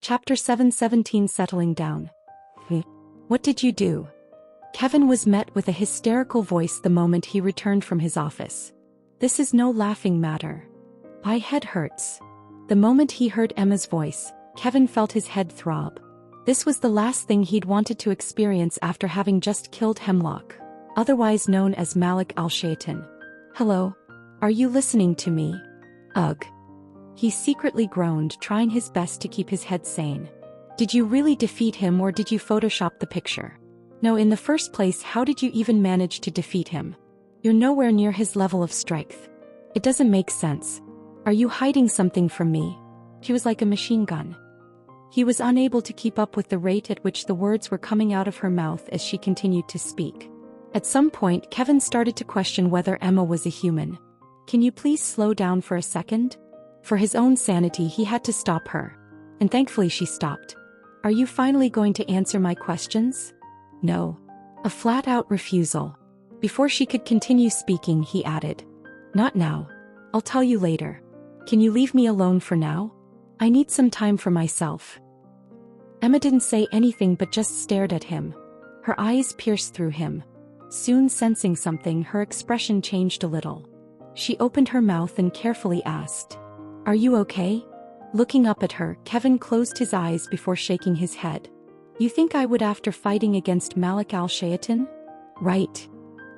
Chapter 717 Settling Down. What did you do? Kevin was met with a hysterical voice the moment he returned from his office. This is no laughing matter. My head hurts. The moment he heard Emma's voice, Kevin felt his head throb. This was the last thing he'd wanted to experience after having just killed Hemlock, otherwise known as Malik al-Shaytan. Hello? Are you listening to me? Ugh. He secretly groaned, trying his best to keep his head sane. Did you really defeat him, or did you Photoshop the picture? No, in the first place, how did you even manage to defeat him? You're nowhere near his level of strength. It doesn't make sense. Are you hiding something from me? She was like a machine gun. He was unable to keep up with the rate at which the words were coming out of her mouth as she continued to speak. At some point, Kevin started to question whether Emma was a human. Can you please slow down for a second? For his own sanity, he had to stop her. And thankfully she stopped. Are you finally going to answer my questions? No. A flat-out refusal. Before she could continue speaking, he added, Not now. I'll tell you later. Can you leave me alone for now? I need some time for myself. Emma didn't say anything but just stared at him. Her eyes pierced through him. Soon sensing something, her expression changed a little. She opened her mouth and carefully asked, Are you okay? Looking up at her, Kevin closed his eyes before shaking his head. You think I would after fighting against Malik al-Shaytan? Right.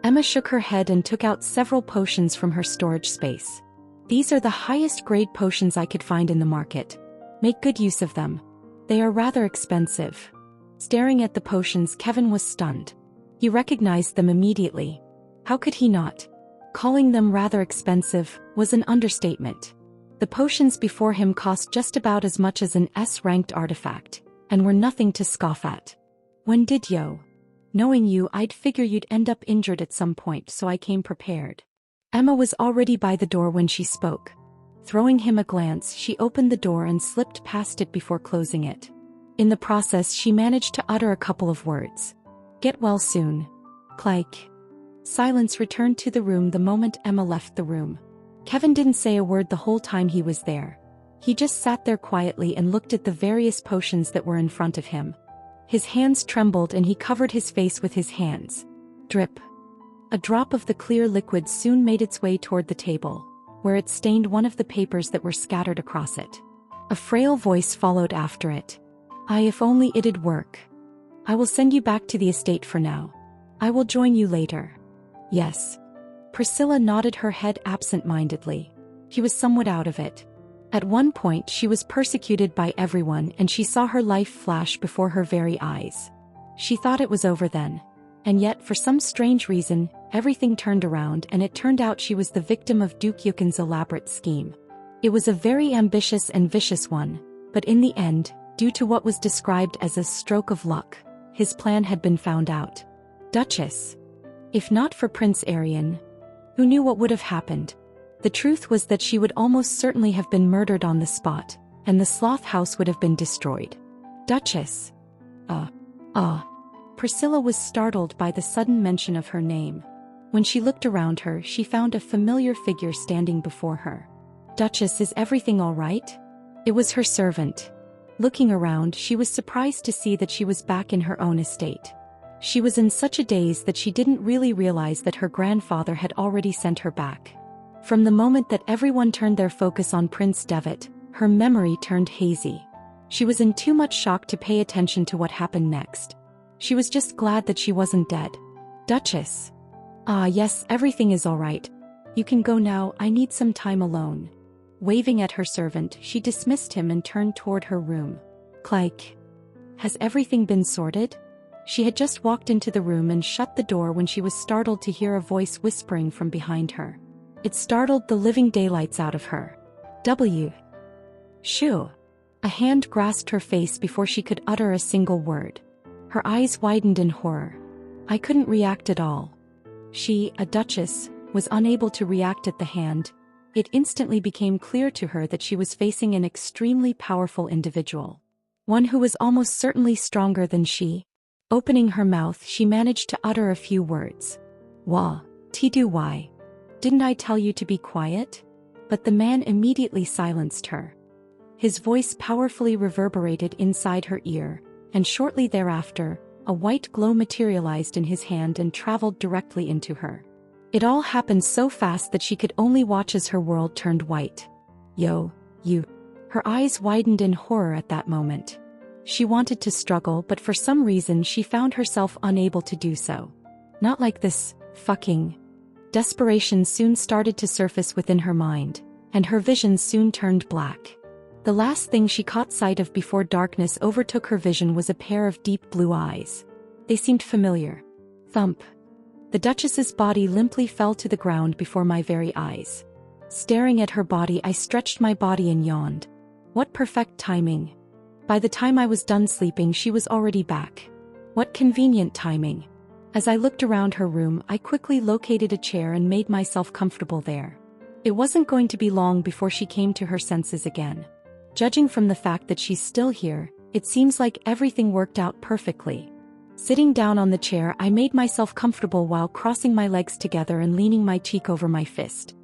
Emma shook her head and took out several potions from her storage space. These are the highest grade potions I could find in the market. Make good use of them. They are rather expensive. Staring at the potions, Kevin was stunned. He recognized them immediately. How could he not? Calling them rather expensive was an understatement. The potions before him cost just about as much as an S-ranked artifact, and were nothing to scoff at. When did yo? Knowing you, I'd figure you'd end up injured at some point, so I came prepared. Emma was already by the door when she spoke. Throwing him a glance, she opened the door and slipped past it before closing it. In the process, she managed to utter a couple of words. Get well soon. Clyke. Silence returned to the room the moment Emma left the room. Kevin didn't say a word the whole time he was there. He just sat there quietly and looked at the various potions that were in front of him. His hands trembled and he covered his face with his hands. Drip. A drop of the clear liquid soon made its way toward the table, where it stained one of the papers that were scattered across it. A frail voice followed after it. If only it'd work. I will send you back to the estate for now. I will join you later. Yes. Priscilla nodded her head absent-mindedly. She was somewhat out of it. At one point she was persecuted by everyone and she saw her life flash before her very eyes. She thought it was over then. And yet, for some strange reason, everything turned around and it turned out she was the victim of Duke Yukin's elaborate scheme. It was a very ambitious and vicious one, but in the end, due to what was described as a stroke of luck, his plan had been found out. Duchess. If not for Prince Arian, who knew what would have happened? The truth was that she would almost certainly have been murdered on the spot, and the sloth house would have been destroyed. Duchess. Priscilla was startled by the sudden mention of her name. When she looked around her, she found a familiar figure standing before her. Duchess, is everything all right? It was her servant. Looking around, she was surprised to see that she was back in her own estate. She was in such a daze that she didn't really realize that her grandfather had already sent her back. From the moment that everyone turned their focus on Prince Devitt, her memory turned hazy. She was in too much shock to pay attention to what happened next. She was just glad that she wasn't dead. Duchess. Yes, everything is all right. You can go now, I need some time alone. Waving at her servant, she dismissed him and turned toward her room. Clyke. Has everything been sorted? She had just walked into the room and shut the door when she was startled to hear a voice whispering from behind her. It startled the living daylights out of her. Shoo. A hand grasped her face before she could utter a single word. Her eyes widened in horror. I couldn't react at all. She, a duchess, was unable to react at the hand. It instantly became clear to her that she was facing an extremely powerful individual. One who was almost certainly stronger than she. Opening her mouth, she managed to utter a few words. Why? Didn't I tell you to be quiet? But the man immediately silenced her. His voice powerfully reverberated inside her ear, and shortly thereafter, a white glow materialized in his hand and traveled directly into her. It all happened so fast that she could only watch as her world turned white. Yo, you. Her eyes widened in horror at that moment. She wanted to struggle, but for some reason she found herself unable to do so. Not like this, fucking. Desperation soon started to surface within her mind, and her vision soon turned black. The last thing she caught sight of before darkness overtook her vision was a pair of deep blue eyes. They seemed familiar. Thump. The Duchess's body limply fell to the ground before my very eyes. Staring at her body, I stretched my body and yawned. What perfect timing. By the time I was done sleeping, she was already back. What convenient timing. As I looked around her room, I quickly located a chair and made myself comfortable there. It wasn't going to be long before she came to her senses again. Judging from the fact that she's still here, it seems like everything worked out perfectly. Sitting down on the chair, I made myself comfortable while crossing my legs together and leaning my cheek over my fist.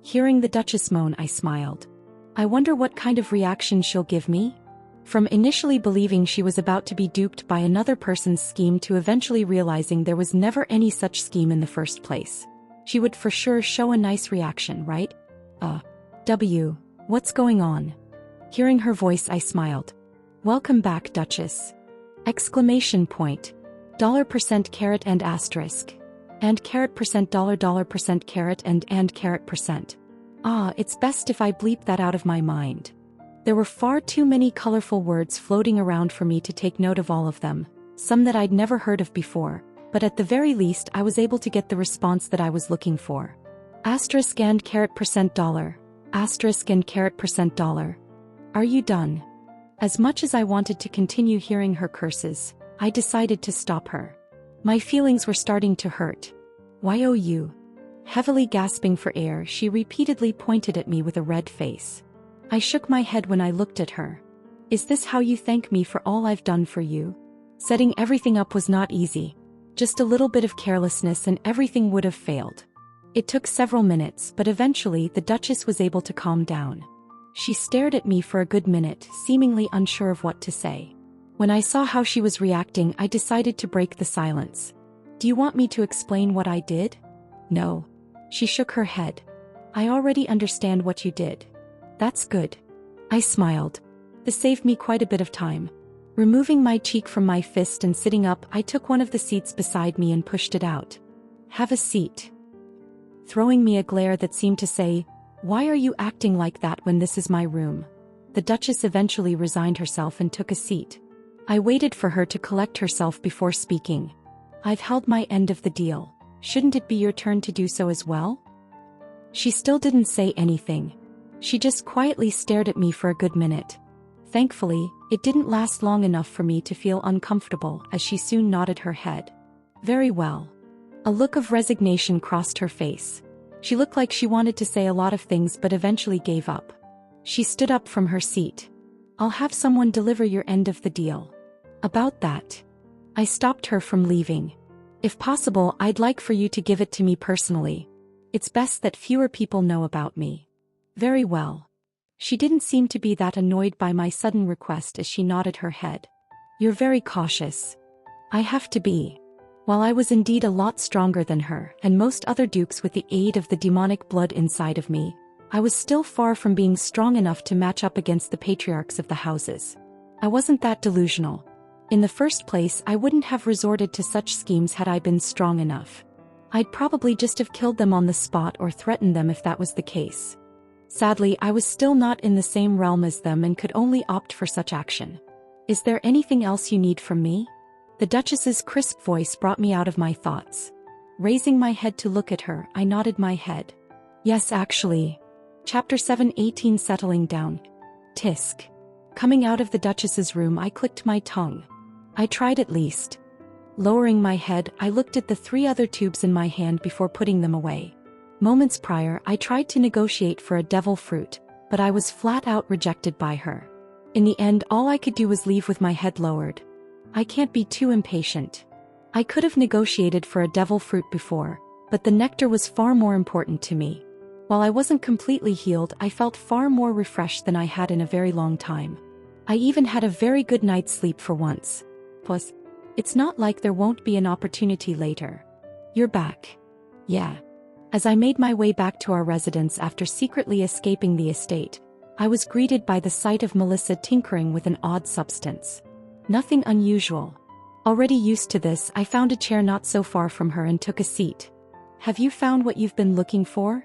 Hearing the Duchess moan, I smiled. I wonder what kind of reaction she'll give me? From initially believing she was about to be duped by another person's scheme to eventually realizing there was never any such scheme in the first place. She would for sure show a nice reaction, right? What's going on? Hearing her voice, I smiled. Welcome back, Duchess. Exclamation point. $% carat and asterisk. And carat percent $% carat and carat percent. It's best if I bleep that out of my mind. There were far too many colorful words floating around for me to take note of all of them, some that I'd never heard of before, but at the very least I was able to get the response that I was looking for. Asterisk and carat percent dollar. Asterisk and carat percent dollar. Are you done? As much as I wanted to continue hearing her curses, I decided to stop her. My feelings were starting to hurt. Why oh you? Heavily gasping for air, she repeatedly pointed at me with a red face. I shook my head when I looked at her. Is this how you thank me for all I've done for you? Setting everything up was not easy. Just a little bit of carelessness and everything would have failed. It took several minutes, but eventually the Duchess was able to calm down. She stared at me for a good minute, seemingly unsure of what to say. When I saw how she was reacting, I decided to break the silence. Do you want me to explain what I did? No. She shook her head. I already understand what you did. That's good. I smiled. This saved me quite a bit of time. Removing my cheek from my fist and sitting up, I took one of the seats beside me and pushed it out. Have a seat. Throwing me a glare that seemed to say, why are you acting like that when this is my room? The Duchess eventually resigned herself and took a seat. I waited for her to collect herself before speaking. I've held my end of the deal. Shouldn't it be your turn to do so as well? She still didn't say anything. She just quietly stared at me for a good minute. Thankfully, it didn't last long enough for me to feel uncomfortable as she soon nodded her head. Very well. A look of resignation crossed her face. She looked like she wanted to say a lot of things but eventually gave up. She stood up from her seat. I'll have someone deliver your end of the deal. About that. I stopped her from leaving. If possible, I'd like for you to give it to me personally. It's best that fewer people know about me. Very well. She didn't seem to be that annoyed by my sudden request as she nodded her head. You're very cautious. I have to be. While I was indeed a lot stronger than her and most other dukes with the aid of the demonic blood inside of me, I was still far from being strong enough to match up against the patriarchs of the houses. I wasn't that delusional. In the first place, I wouldn't have resorted to such schemes had I been strong enough. I'd probably just have killed them on the spot or threatened them if that was the case. Sadly, I was still not in the same realm as them and could only opt for such action. Is there anything else you need from me? The Duchess's crisp voice brought me out of my thoughts. Raising my head to look at her, I nodded my head. Yes, actually. Chapter 7:18 Settling Down. Tisk. Coming out of the Duchess's room, I clicked my tongue. I tried at least. Lowering my head, I looked at the 3 other tubes in my hand before putting them away. Moments prior, I tried to negotiate for a devil fruit, but I was flat out rejected by her. In the end, all I could do was leave with my head lowered. I can't be too impatient. I could have negotiated for a devil fruit before, but the nectar was far more important to me. While I wasn't completely healed, I felt far more refreshed than I had in a very long time. I even had a very good night's sleep for once. Plus, it's not like there won't be an opportunity later. You're back. Yeah. As I made my way back to our residence after secretly escaping the estate, I was greeted by the sight of Melissa tinkering with an odd substance. Nothing unusual. Already used to this, I found a chair not so far from her and took a seat. Have you found what you've been looking for?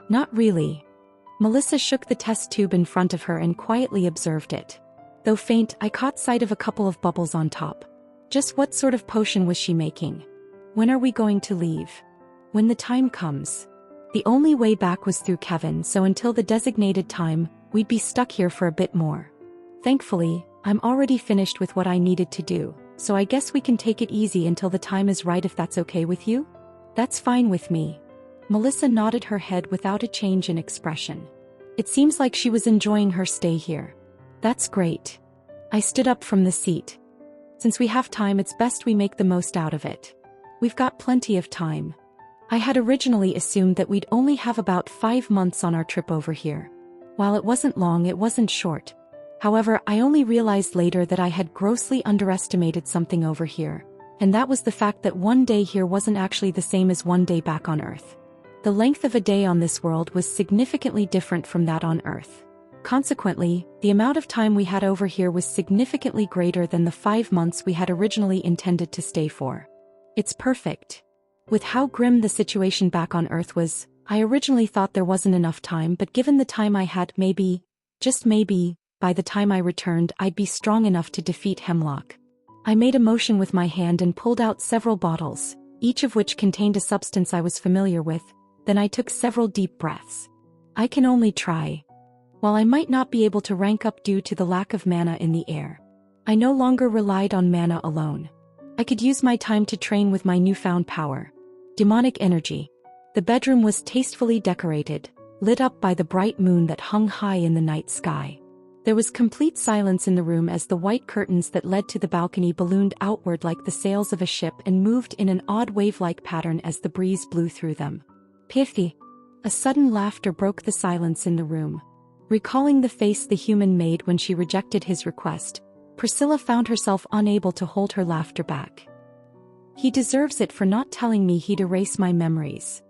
Not really. Melissa shook the test tube in front of her and quietly observed it. Though faint, I caught sight of a couple of bubbles on top. Just what sort of potion was she making? When are we going to leave? When the time comes. The only way back was through Kevin, so until the designated time, we'd be stuck here for a bit more. Thankfully, I'm already finished with what I needed to do, so I guess we can take it easy until the time is right if that's okay with you? That's fine with me. Melissa nodded her head without a change in expression. It seems like she was enjoying her stay here. That's great. I stood up from the seat. Since we have time, it's best we make the most out of it. We've got plenty of time. I had originally assumed that we'd only have about 5 months on our trip over here. While it wasn't long, it wasn't short. However, I only realized later that I had grossly underestimated something over here, and that was the fact that one day here wasn't actually the same as one day back on Earth. The length of a day on this world was significantly different from that on Earth. Consequently, the amount of time we had over here was significantly greater than the 5 months we had originally intended to stay for. It's perfect. With how grim the situation back on Earth was, I originally thought there wasn't enough time, but given the time I had, maybe, just maybe, by the time I returned, I'd be strong enough to defeat Hemlock. I made a motion with my hand and pulled out several bottles, each of which contained a substance I was familiar with. Then I took several deep breaths. I can only try. While I might not be able to rank up due to the lack of mana in the air, I no longer relied on mana alone. I could use my time to train with my newfound power. Demonic energy. The bedroom was tastefully decorated, lit up by the bright moon that hung high in the night sky. There was complete silence in the room as the white curtains that led to the balcony ballooned outward like the sails of a ship and moved in an odd wave-like pattern as the breeze blew through them. Piffy. A sudden laughter broke the silence in the room. Recalling the face the human made when she rejected his request, Priscilla found herself unable to hold her laughter back. He deserves it for not telling me he'd erase my memories.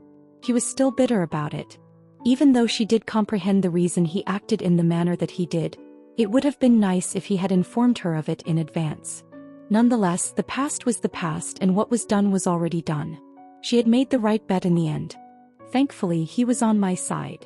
She was still bitter about it. Even though she did comprehend the reason he acted in the manner that he did, it would have been nice if he had informed her of it in advance. Nonetheless, the past was the past and what was done was already done. She had made the right bet in the end. Thankfully, he was on my side.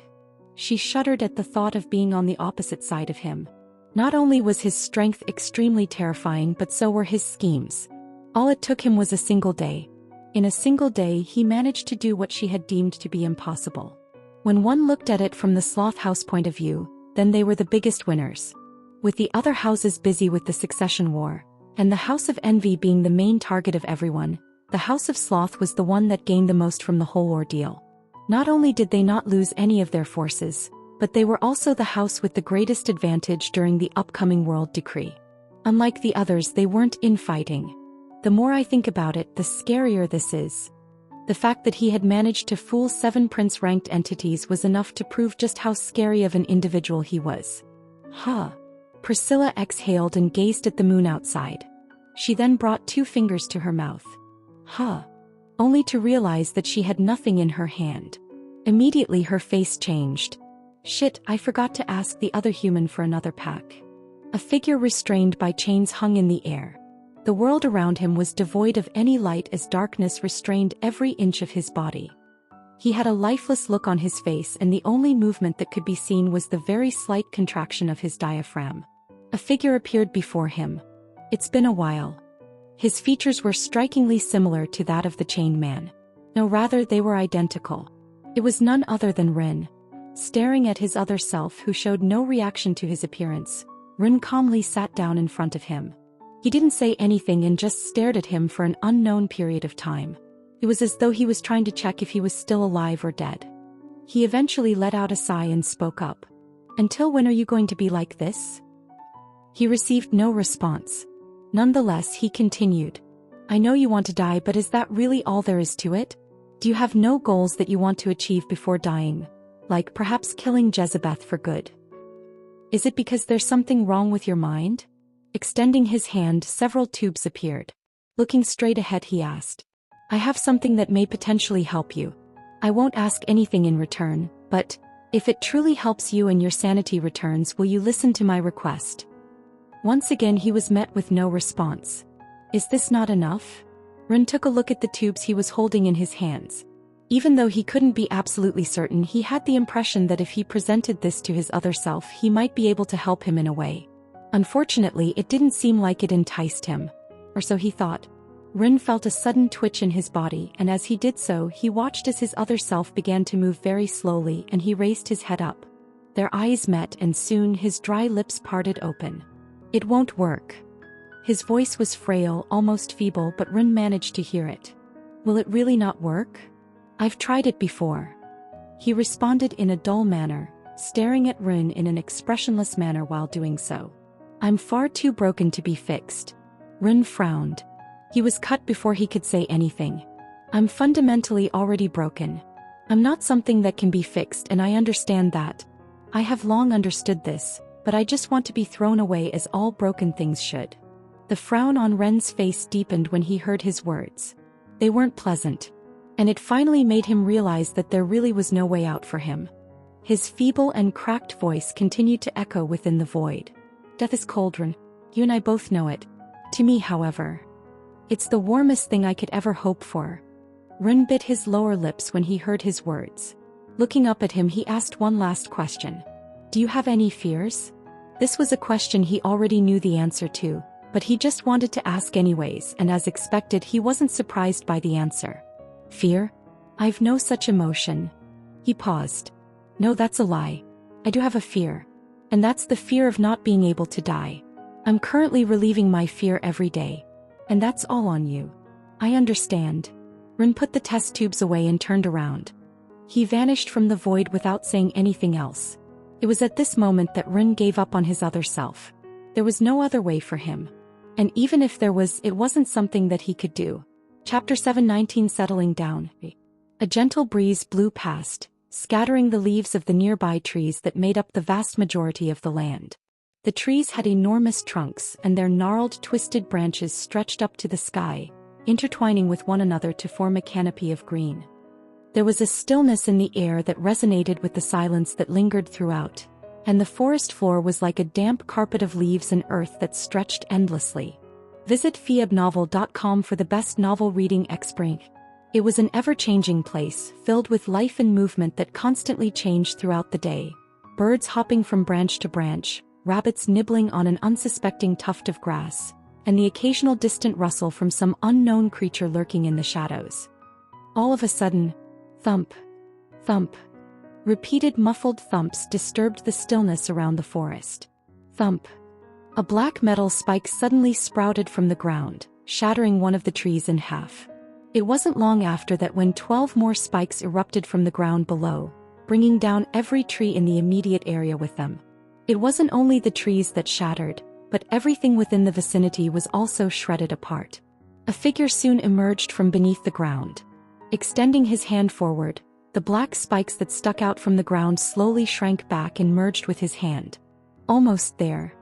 She shuddered at the thought of being on the opposite side of him. Not only was his strength extremely terrifying, but so were his schemes. All it took him was a single day. In a single day, he managed to do what she had deemed to be impossible. When one looked at it from the Sloth House point of view, then they were the biggest winners. With the other houses busy with the succession war, and the House of Envy being the main target of everyone, the House of Sloth was the one that gained the most from the whole ordeal. Not only did they not lose any of their forces, but they were also the house with the greatest advantage during the upcoming world decree. Unlike the others, they weren't infighting. The more I think about it, the scarier this is. The fact that he had managed to fool 7 prince-ranked entities was enough to prove just how scary of an individual he was. Huh. Priscilla exhaled and gazed at the moon outside. She then brought 2 fingers to her mouth. Huh. Only to realize that she had nothing in her hand. Immediately her face changed. Shit, I forgot to ask the other human for another pack. A figure restrained by chains hung in the air. The world around him was devoid of any light as darkness restrained every inch of his body. He had a lifeless look on his face and the only movement that could be seen was the very slight contraction of his diaphragm. A figure appeared before him. It's been a while. His features were strikingly similar to that of the chained man. No, rather, they were identical. It was none other than Rin. Staring at his other self who showed no reaction to his appearance, Rin calmly sat down in front of him. He didn't say anything and just stared at him for an unknown period of time. It was as though he was trying to check if he was still alive or dead. He eventually let out a sigh and spoke up. Until when are you going to be like this? He received no response. Nonetheless, he continued. I know you want to die, but is that really all there is to it? Do you have no goals that you want to achieve before dying? like perhaps killing Jezebeth for good. Is it because there's something wrong with your mind? Extending his hand, several tubes appeared. Looking straight ahead, he asked, I have something that may potentially help you. I won't ask anything in return, but if it truly helps you and your sanity returns, will you listen to my request? Once again he was met with no response. Is this not enough? Rin took a look at the tubes he was holding in his hands. Even though he couldn't be absolutely certain, he had the impression that if he presented this to his other self, he might be able to help him in a way. Unfortunately, it didn't seem like it enticed him. Or so he thought. Rin felt a sudden twitch in his body, and as he did so, he watched as his other self began to move very slowly, and he raised his head up. Their eyes met, and soon his dry lips parted open. It won't work. His voice was frail, almost feeble, but Rin managed to hear it. Will it really not work? I've tried it before. He responded in a dull manner, staring at Rin in an expressionless manner while doing so. I'm far too broken to be fixed. Rin frowned. He was cut before he could say anything. I'm fundamentally already broken. I'm not something that can be fixed, and I understand that. I have long understood this, but I just want to be thrown away as all broken things should. The frown on Ren's face deepened when he heard his words. They weren't pleasant. And it finally made him realize that there really was no way out for him. His feeble and cracked voice continued to echo within the void. Death is cold, Ren. You and I both know it. To me, however, it's the warmest thing I could ever hope for. Ren bit his lower lips when he heard his words. Looking up at him, he asked one last question. Do you have any fears? This was a question he already knew the answer to, but he just wanted to ask anyways, and as expected, he wasn't surprised by the answer. Fear? I've no such emotion. He paused. No, that's a lie. I do have a fear. And that's the fear of not being able to die. I'm currently relieving my fear every day. And that's all on you. I understand. Rin put the test tubes away and turned around. He vanished from the void without saying anything else. It was at this moment that Rin gave up on his other self. There was no other way for him. And even if there was, it wasn't something that he could do. Chapter 719 Settling Down. A gentle breeze blew past, scattering the leaves of the nearby trees that made up the vast majority of the land. The trees had enormous trunks, and their gnarled, twisted branches stretched up to the sky, intertwining with one another to form a canopy of green. There was a stillness in the air that resonated with the silence that lingered throughout, and the forest floor was like a damp carpet of leaves and earth that stretched endlessly. Visit feebnovel.com for the best novel reading experience. It was an ever-changing place, filled with life and movement that constantly changed throughout the day. Birds hopping from branch to branch, rabbits nibbling on an unsuspecting tuft of grass, and the occasional distant rustle from some unknown creature lurking in the shadows. All of a sudden, thump, thump. Repeated muffled thumps disturbed the stillness around the forest. Thump. A black metal spike suddenly sprouted from the ground, shattering one of the trees in half. It wasn't long after that when 12 more spikes erupted from the ground below, bringing down every tree in the immediate area with them. It wasn't only the trees that shattered, but everything within the vicinity was also shredded apart. A figure soon emerged from beneath the ground. Extending his hand forward, the black spikes that stuck out from the ground slowly shrank back and merged with his hand. Almost there.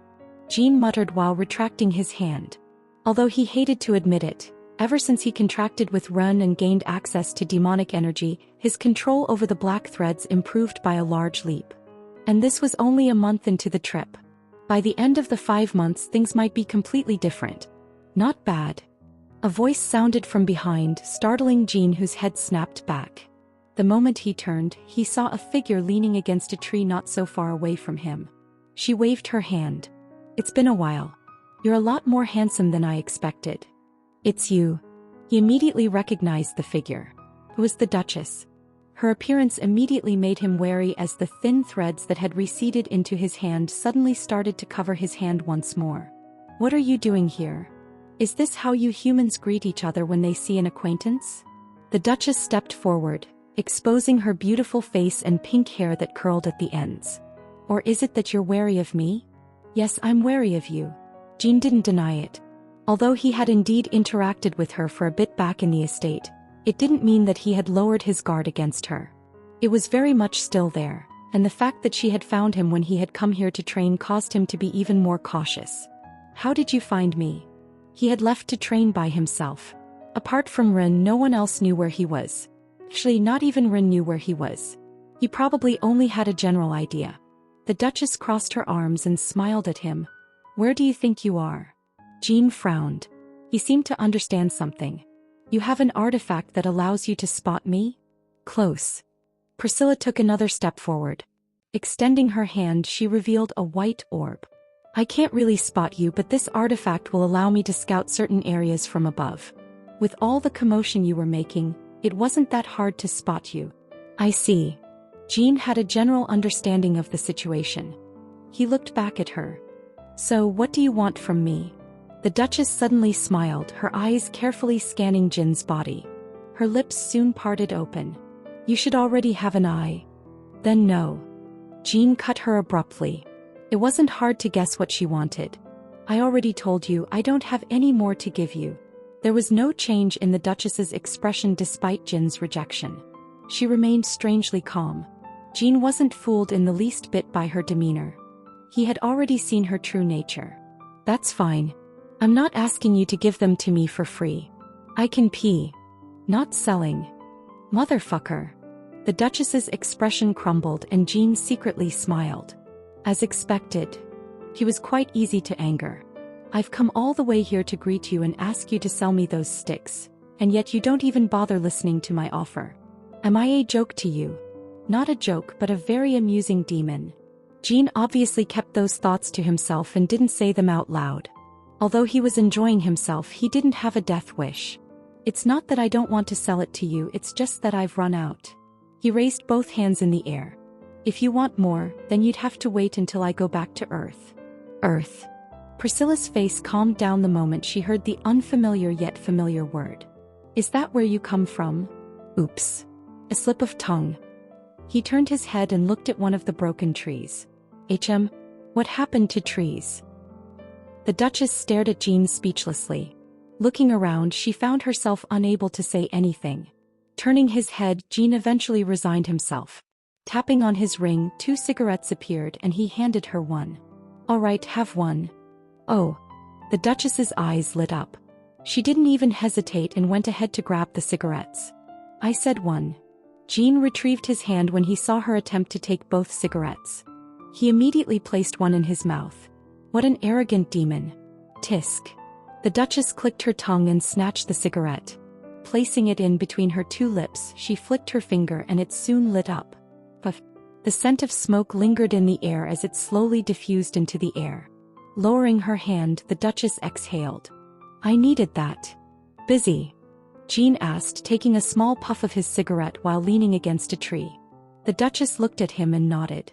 Jean muttered while retracting his hand. Although he hated to admit it, ever since he contracted with Ren and gained access to demonic energy, his control over the black threads improved by a large leap. And this was only a month into the trip. By the end of the 5 months, things might be completely different. Not bad. A voice sounded from behind, startling Jean, whose head snapped back. The moment he turned, he saw a figure leaning against a tree not so far away from him. She waved her hand. It's been a while. You're a lot more handsome than I expected. It's you. He immediately recognized the figure. It was the Duchess. Her appearance immediately made him wary as the thin threads that had receded into his hand suddenly started to cover his hand once more. What are you doing here? Is this how you humans greet each other when they see an acquaintance? The Duchess stepped forward, exposing her beautiful face and pink hair that curled at the ends. Or is it that you're wary of me? Yes, I'm wary of you. Jean didn't deny it. Although he had indeed interacted with her for a bit back in the estate, it didn't mean that he had lowered his guard against her. It was very much still there, and the fact that she had found him when he had come here to train caused him to be even more cautious. How did you find me? He had left to train by himself. Apart from Rin, no one else knew where he was. Actually, not even Rin knew where he was. He probably only had a general idea. The Duchess crossed her arms and smiled at him. Where do you think you are? Jean frowned. He seemed to understand something. You have an artifact that allows you to spot me? Close. Priscilla took another step forward. Extending her hand, she revealed a white orb. I can't really spot you, but this artifact will allow me to scout certain areas from above. With all the commotion you were making, it wasn't that hard to spot you. I see. Jean had a general understanding of the situation. He looked back at her. So, what do you want from me? The Duchess suddenly smiled, her eyes carefully scanning Jin's body. Her lips soon parted open. You should already have an eye. Then no. Jean cut her abruptly. It wasn't hard to guess what she wanted. I already told you I don't have any more to give you. There was no change in the Duchess's expression despite Jin's rejection. She remained strangely calm. Jean wasn't fooled in the least bit by her demeanor. He had already seen her true nature. That's fine. I'm not asking you to give them to me for free. I can pee. Not selling. Motherfucker. The Duchess's expression crumbled and Jean secretly smiled. As expected. He was quite easy to anger. I've come all the way here to greet you and ask you to sell me those sticks, and yet you don't even bother listening to my offer. Am I a joke to you? Not a joke, but a very amusing demon. Jean obviously kept those thoughts to himself and didn't say them out loud. Although he was enjoying himself, he didn't have a death wish. It's not that I don't want to sell it to you, it's just that I've run out. He raised both hands in the air. If you want more, then you'd have to wait until I go back to Earth. Earth. Priscilla's face calmed down the moment she heard the unfamiliar yet familiar word. Is that where you come from? Oops. A slip of tongue. He turned his head and looked at one of the broken trees. What happened to trees? The Duchess stared at Jean speechlessly. Looking around, she found herself unable to say anything. Turning his head, Jean eventually resigned himself. Tapping on his ring, 2 cigarettes appeared and he handed her one. All right, have one. Oh. The Duchess's eyes lit up. She didn't even hesitate and went ahead to grab the cigarettes. I said one. Jean retrieved his hand when he saw her attempt to take both cigarettes. He immediately placed one in his mouth. What an arrogant demon. Tisk. The Duchess clicked her tongue and snatched the cigarette. Placing it in between her 2 lips, she flicked her finger and it soon lit up. Puff. The scent of smoke lingered in the air as it slowly diffused into the air. Lowering her hand, the Duchess exhaled. I needed that. Busy? Jean asked, taking a small puff of his cigarette while leaning against a tree. The Duchess looked at him and nodded.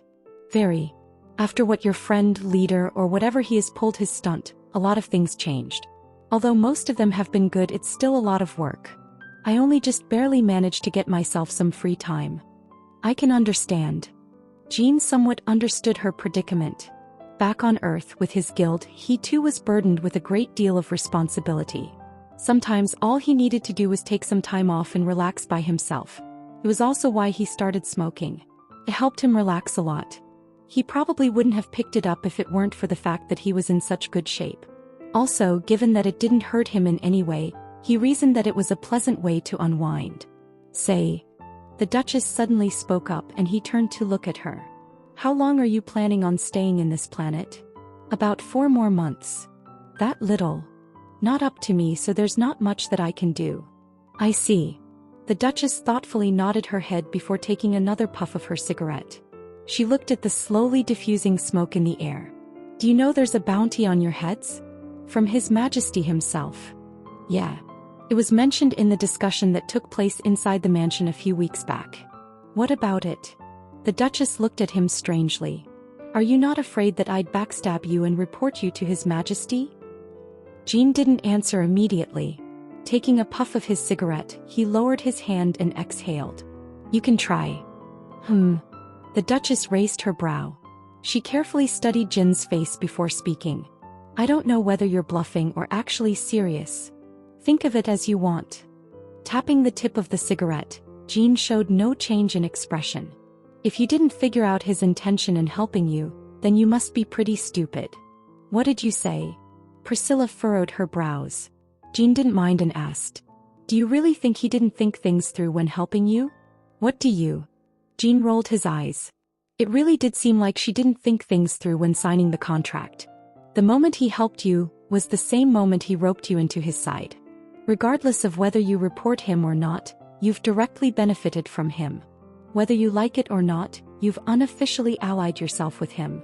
Very. After what your friend, leader, or whatever he has pulled his stunt, a lot of things changed. Although most of them have been good, it's still a lot of work. I only just barely managed to get myself some free time. I can understand. Jean somewhat understood her predicament. Back on Earth with his guild, he too was burdened with a great deal of responsibility. Sometimes all he needed to do was take some time off and relax by himself. It was also why he started smoking. It helped him relax a lot. He probably wouldn't have picked it up if it weren't for the fact that he was in such good shape. Also, given that it didn't hurt him in any way, he reasoned that it was a pleasant way to unwind. Say. The Duchess suddenly spoke up and he turned to look at her. How long are you planning on staying in this planet? About 4 more months. That little? Not up to me, so there's not much that I can do. I see. The Duchess thoughtfully nodded her head before taking another puff of her cigarette. She looked at the slowly diffusing smoke in the air. Do you know there's a bounty on your heads? From His Majesty himself. Yeah. It was mentioned in the discussion that took place inside the mansion a few weeks back. What about it? The Duchess looked at him strangely. Are you not afraid that I'd backstab you and report you to His Majesty? Jean didn't answer immediately. Taking a puff of his cigarette, he lowered his hand and exhaled. You can try. The Duchess raised her brow. She carefully studied Jin's face before speaking. I don't know whether you're bluffing or actually serious. Think of it as you want. Tapping the tip of the cigarette, Jean showed no change in expression. If you didn't figure out his intention in helping you, then you must be pretty stupid. What did you say? Priscilla furrowed her brows. Jean didn't mind and asked. Do you really think he didn't think things through when helping you? What do you? Jean rolled his eyes. It really did seem like she didn't think things through when signing the contract. The moment he helped you was the same moment he roped you into his side. Regardless of whether you report him or not, you've directly benefited from him. Whether you like it or not, you've unofficially allied yourself with him.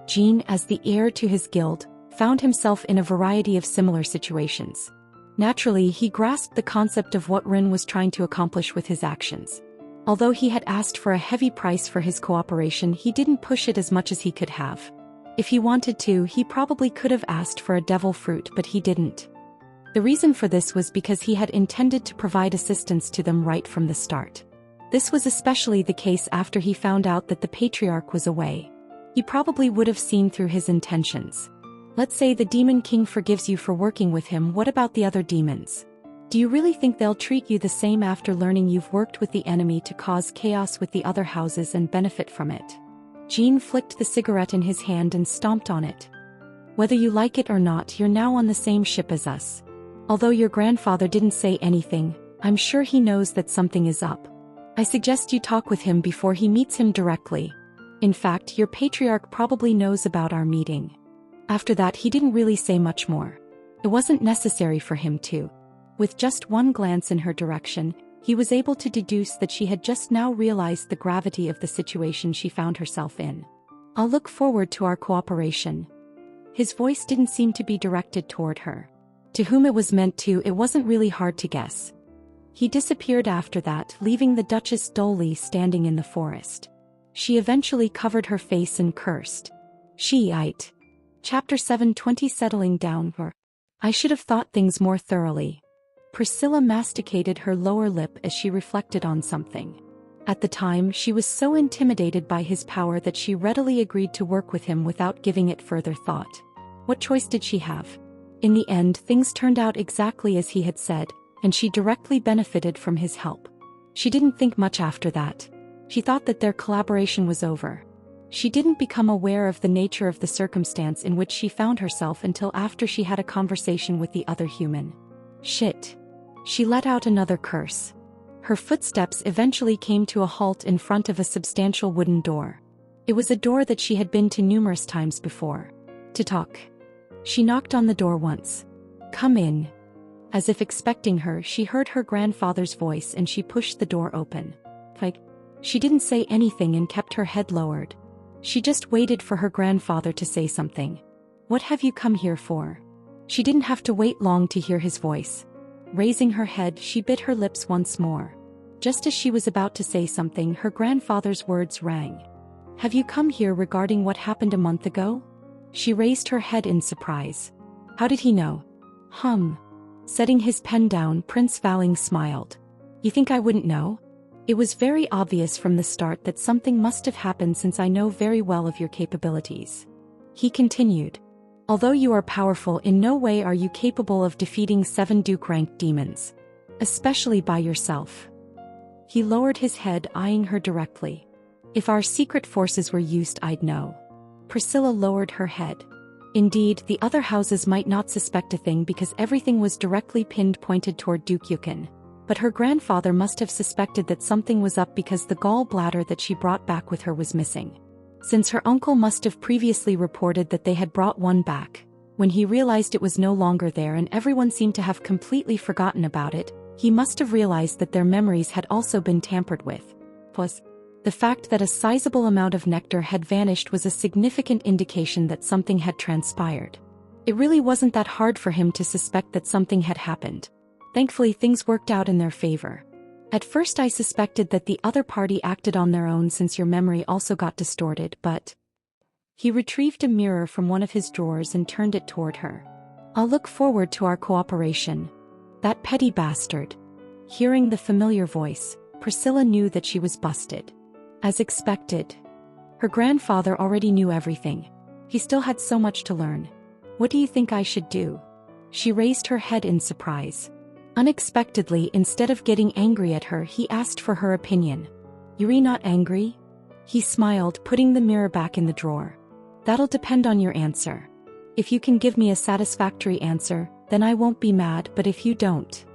Jean, as the heir to his guild, found himself in a variety of similar situations. Naturally, he grasped the concept of what Rin was trying to accomplish with his actions. Although he had asked for a heavy price for his cooperation, he didn't push it as much as he could have. If he wanted to, he probably could have asked for a devil fruit, but he didn't. The reason for this was because he had intended to provide assistance to them right from the start. This was especially the case after he found out that the Patriarch was away. He probably would have seen through his intentions. Let's say the Demon King forgives you for working with him, what about the other demons? Do you really think they'll treat you the same after learning you've worked with the enemy to cause chaos with the other houses and benefit from it? Jean flicked the cigarette in his hand and stomped on it. Whether you like it or not, you're now on the same ship as us. Although your grandfather didn't say anything, I'm sure he knows that something is up. I suggest you talk with him before he meets him directly. In fact, your Patriarch probably knows about our meeting. After that, he didn't really say much more. It wasn't necessary for him to. With just one glance in her direction, he was able to deduce that she had just now realized the gravity of the situation she found herself in. I'll look forward to our cooperation. His voice didn't seem to be directed toward her. To whom it was meant to, it wasn't really hard to guess. He disappeared after that, leaving the Duchess dully standing in the forest. She eventually covered her face and cursed. Shiite. Chapter 720 Settling Down. I should have thought things more thoroughly. Priscilla masticated her lower lip as she reflected on something. At the time, she was so intimidated by his power that she readily agreed to work with him without giving it further thought. What choice did she have? In the end, things turned out exactly as he had said, and she directly benefited from his help. She didn't think much after that. She thought that their collaboration was over. She didn't become aware of the nature of the circumstance in which she found herself until after she had a conversation with the other human. Shit. She let out another curse. Her footsteps eventually came to a halt in front of a substantial wooden door. It was a door that she had been to numerous times before. To talk. She knocked on the door once. Come in. As if expecting her, she heard her grandfather's voice and she pushed the door open. She didn't say anything and kept her head lowered. She just waited for her grandfather to say something. What have you come here for? She didn't have to wait long to hear his voice. Raising her head, she bit her lips once more. Just as she was about to say something, her grandfather's words rang. Have you come here regarding what happened a month ago? She raised her head in surprise. How did he know? Setting his pen down, Prince Valing smiled. You think I wouldn't know? It was very obvious from the start that something must have happened since I know very well of your capabilities. He continued. Although you are powerful, in no way are you capable of defeating 7 Duke-ranked demons. Especially by yourself. He lowered his head, eyeing her directly. If our secret forces were used, I'd know. Priscilla lowered her head. Indeed, the other houses might not suspect a thing because everything was directly pointed toward Duke Yukon. But her grandfather must have suspected that something was up because the gallbladder that she brought back with her was missing. Since her uncle must have previously reported that they had brought one back, when he realized it was no longer there and everyone seemed to have completely forgotten about it, he must have realized that their memories had also been tampered with. Plus, the fact that a sizable amount of nectar had vanished was a significant indication that something had transpired. It really wasn't that hard for him to suspect that something had happened. Thankfully, things worked out in their favor. At first I suspected that the other party acted on their own since your memory also got distorted, but... He retrieved a mirror from one of his drawers and turned it toward her. I'll look forward to our cooperation. That petty bastard. Hearing the familiar voice, Priscilla knew that she was busted. As expected. Her grandfather already knew everything. He still had so much to learn. What do you think I should do? She raised her head in surprise. Unexpectedly, instead of getting angry at her, he asked for her opinion. "You're not angry?" He smiled, putting the mirror back in the drawer. "That'll depend on your answer. If you can give me a satisfactory answer, then I won't be mad, but if you don't..."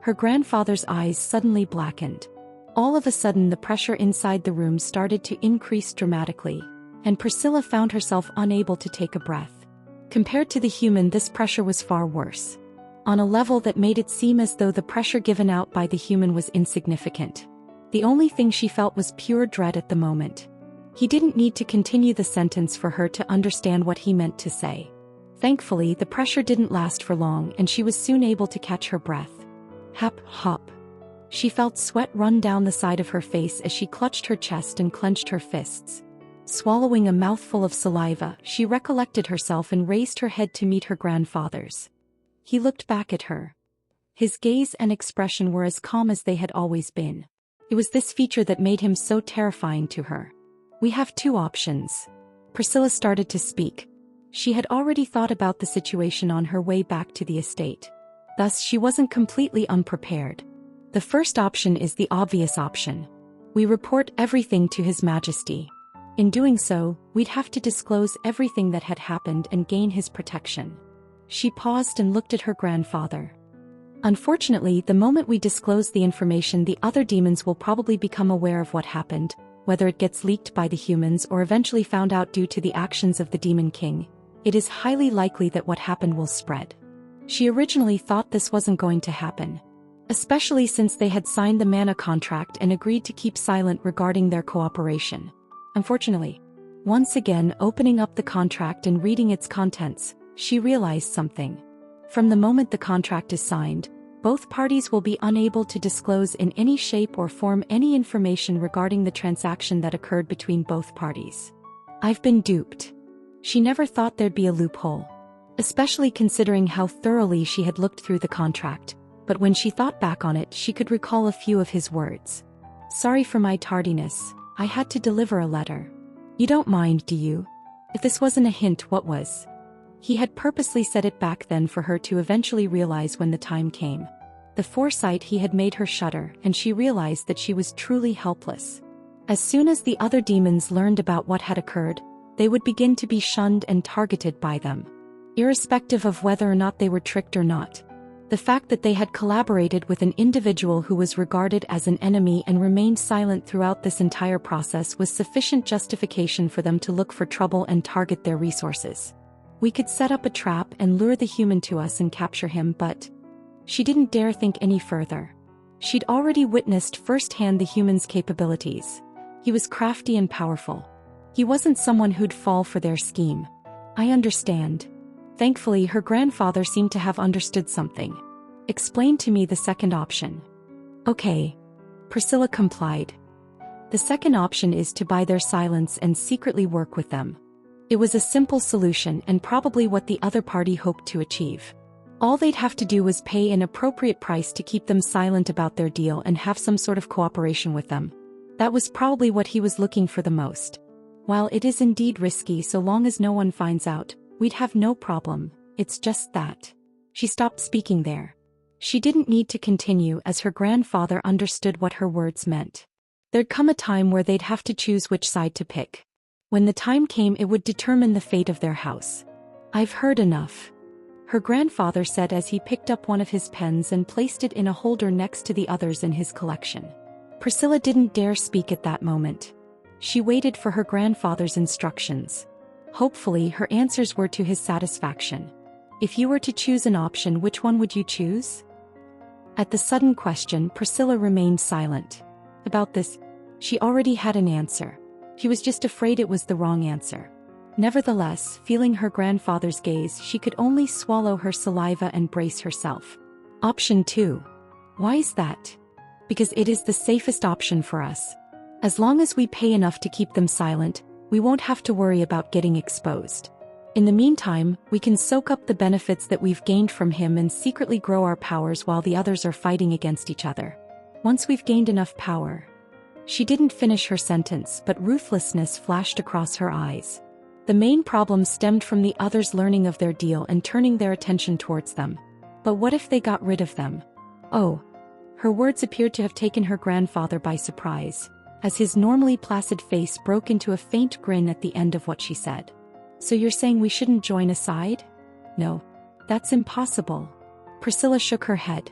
Her grandfather's eyes suddenly blackened. All of a sudden, the pressure inside the room started to increase dramatically, and Priscilla found herself unable to take a breath. Compared to the human, this pressure was far worse, on a level that made it seem as though the pressure given out by the human was insignificant. The only thing she felt was pure dread at the moment. He didn't need to continue the sentence for her to understand what he meant to say. Thankfully, the pressure didn't last for long, and she was soon able to catch her breath. Hap, hop. She felt sweat run down the side of her face as she clutched her chest and clenched her fists. Swallowing a mouthful of saliva, she recollected herself and raised her head to meet her grandfather's. He looked back at her. His gaze and expression were as calm as they had always been. It was this feature that made him so terrifying to her. "We have two options." Priscilla started to speak. She had already thought about the situation on her way back to the estate. Thus, she wasn't completely unprepared. "The first option is the obvious option. We report everything to His Majesty. In doing so, we'd have to disclose everything that had happened and gain his protection." She paused and looked at her grandfather. "Unfortunately, the moment we disclose the information, the other demons will probably become aware of what happened, whether it gets leaked by the humans or eventually found out due to the actions of the Demon King. It is highly likely that what happened will spread." She originally thought this wasn't going to happen, especially since they had signed the mana contract and agreed to keep silent regarding their cooperation. Unfortunately, once again opening up the contract and reading its contents, she realized something. From the moment the contract is signed, both parties will be unable to disclose in any shape or form any information regarding the transaction that occurred between both parties. "I've been duped." She never thought there'd be a loophole, especially considering how thoroughly she had looked through the contract, but when she thought back on it, she could recall a few of his words. "Sorry for my tardiness. I had to deliver a letter." "You don't mind, do you? If this wasn't a hint, what was?" He had purposely said it back then for her to eventually realize when the time came. The foresight he had made her shudder, and she realized that she was truly helpless. As soon as the other demons learned about what had occurred, they would begin to be shunned and targeted by them. Irrespective of whether or not they were tricked or not. The fact that they had collaborated with an individual who was regarded as an enemy and remained silent throughout this entire process was sufficient justification for them to look for trouble and target their resources. "We could set up a trap and lure the human to us and capture him, but..." She didn't dare think any further. She'd already witnessed firsthand the human's capabilities. He was crafty and powerful. He wasn't someone who'd fall for their scheme. "I understand." Thankfully, her grandfather seemed to have understood something. "Explain to me the second option." "Okay." Priscilla complied. "The second option is to buy their silence and secretly work with them." It was a simple solution and probably what the other party hoped to achieve. All they'd have to do was pay an appropriate price to keep them silent about their deal and have some sort of cooperation with them. That was probably what he was looking for the most. "While it is indeed risky, so long as no one finds out, we'd have no problem. It's just that..." She stopped speaking there. She didn't need to continue as her grandfather understood what her words meant. There'd come a time where they'd have to choose which side to pick. When the time came, it would determine the fate of their house. "I've heard enough," her grandfather said as he picked up one of his pens and placed it in a holder next to the others in his collection. Priscilla didn't dare speak at that moment. She waited for her grandfather's instructions. Hopefully, her answers were to his satisfaction. "If you were to choose an option, which one would you choose?" At the sudden question, Priscilla remained silent. About this, she already had an answer. She was just afraid it was the wrong answer. Nevertheless, feeling her grandfather's gaze, she could only swallow her saliva and brace herself. "Option 2. Why is that?" "Because it is the safest option for us. As long as we pay enough to keep them silent, we won't have to worry about getting exposed. In the meantime, we can soak up the benefits that we've gained from him and secretly grow our powers while the others are fighting against each other. Once we've gained enough power..." She didn't finish her sentence, but ruthlessness flashed across her eyes. The main problem stemmed from the others learning of their deal and turning their attention towards them. But what if they got rid of them? Oh. Her words appeared to have taken her grandfather by surprise, as his normally placid face broke into a faint grin at the end of what she said. So you're saying we shouldn't join a side? No. That's impossible. Priscilla shook her head.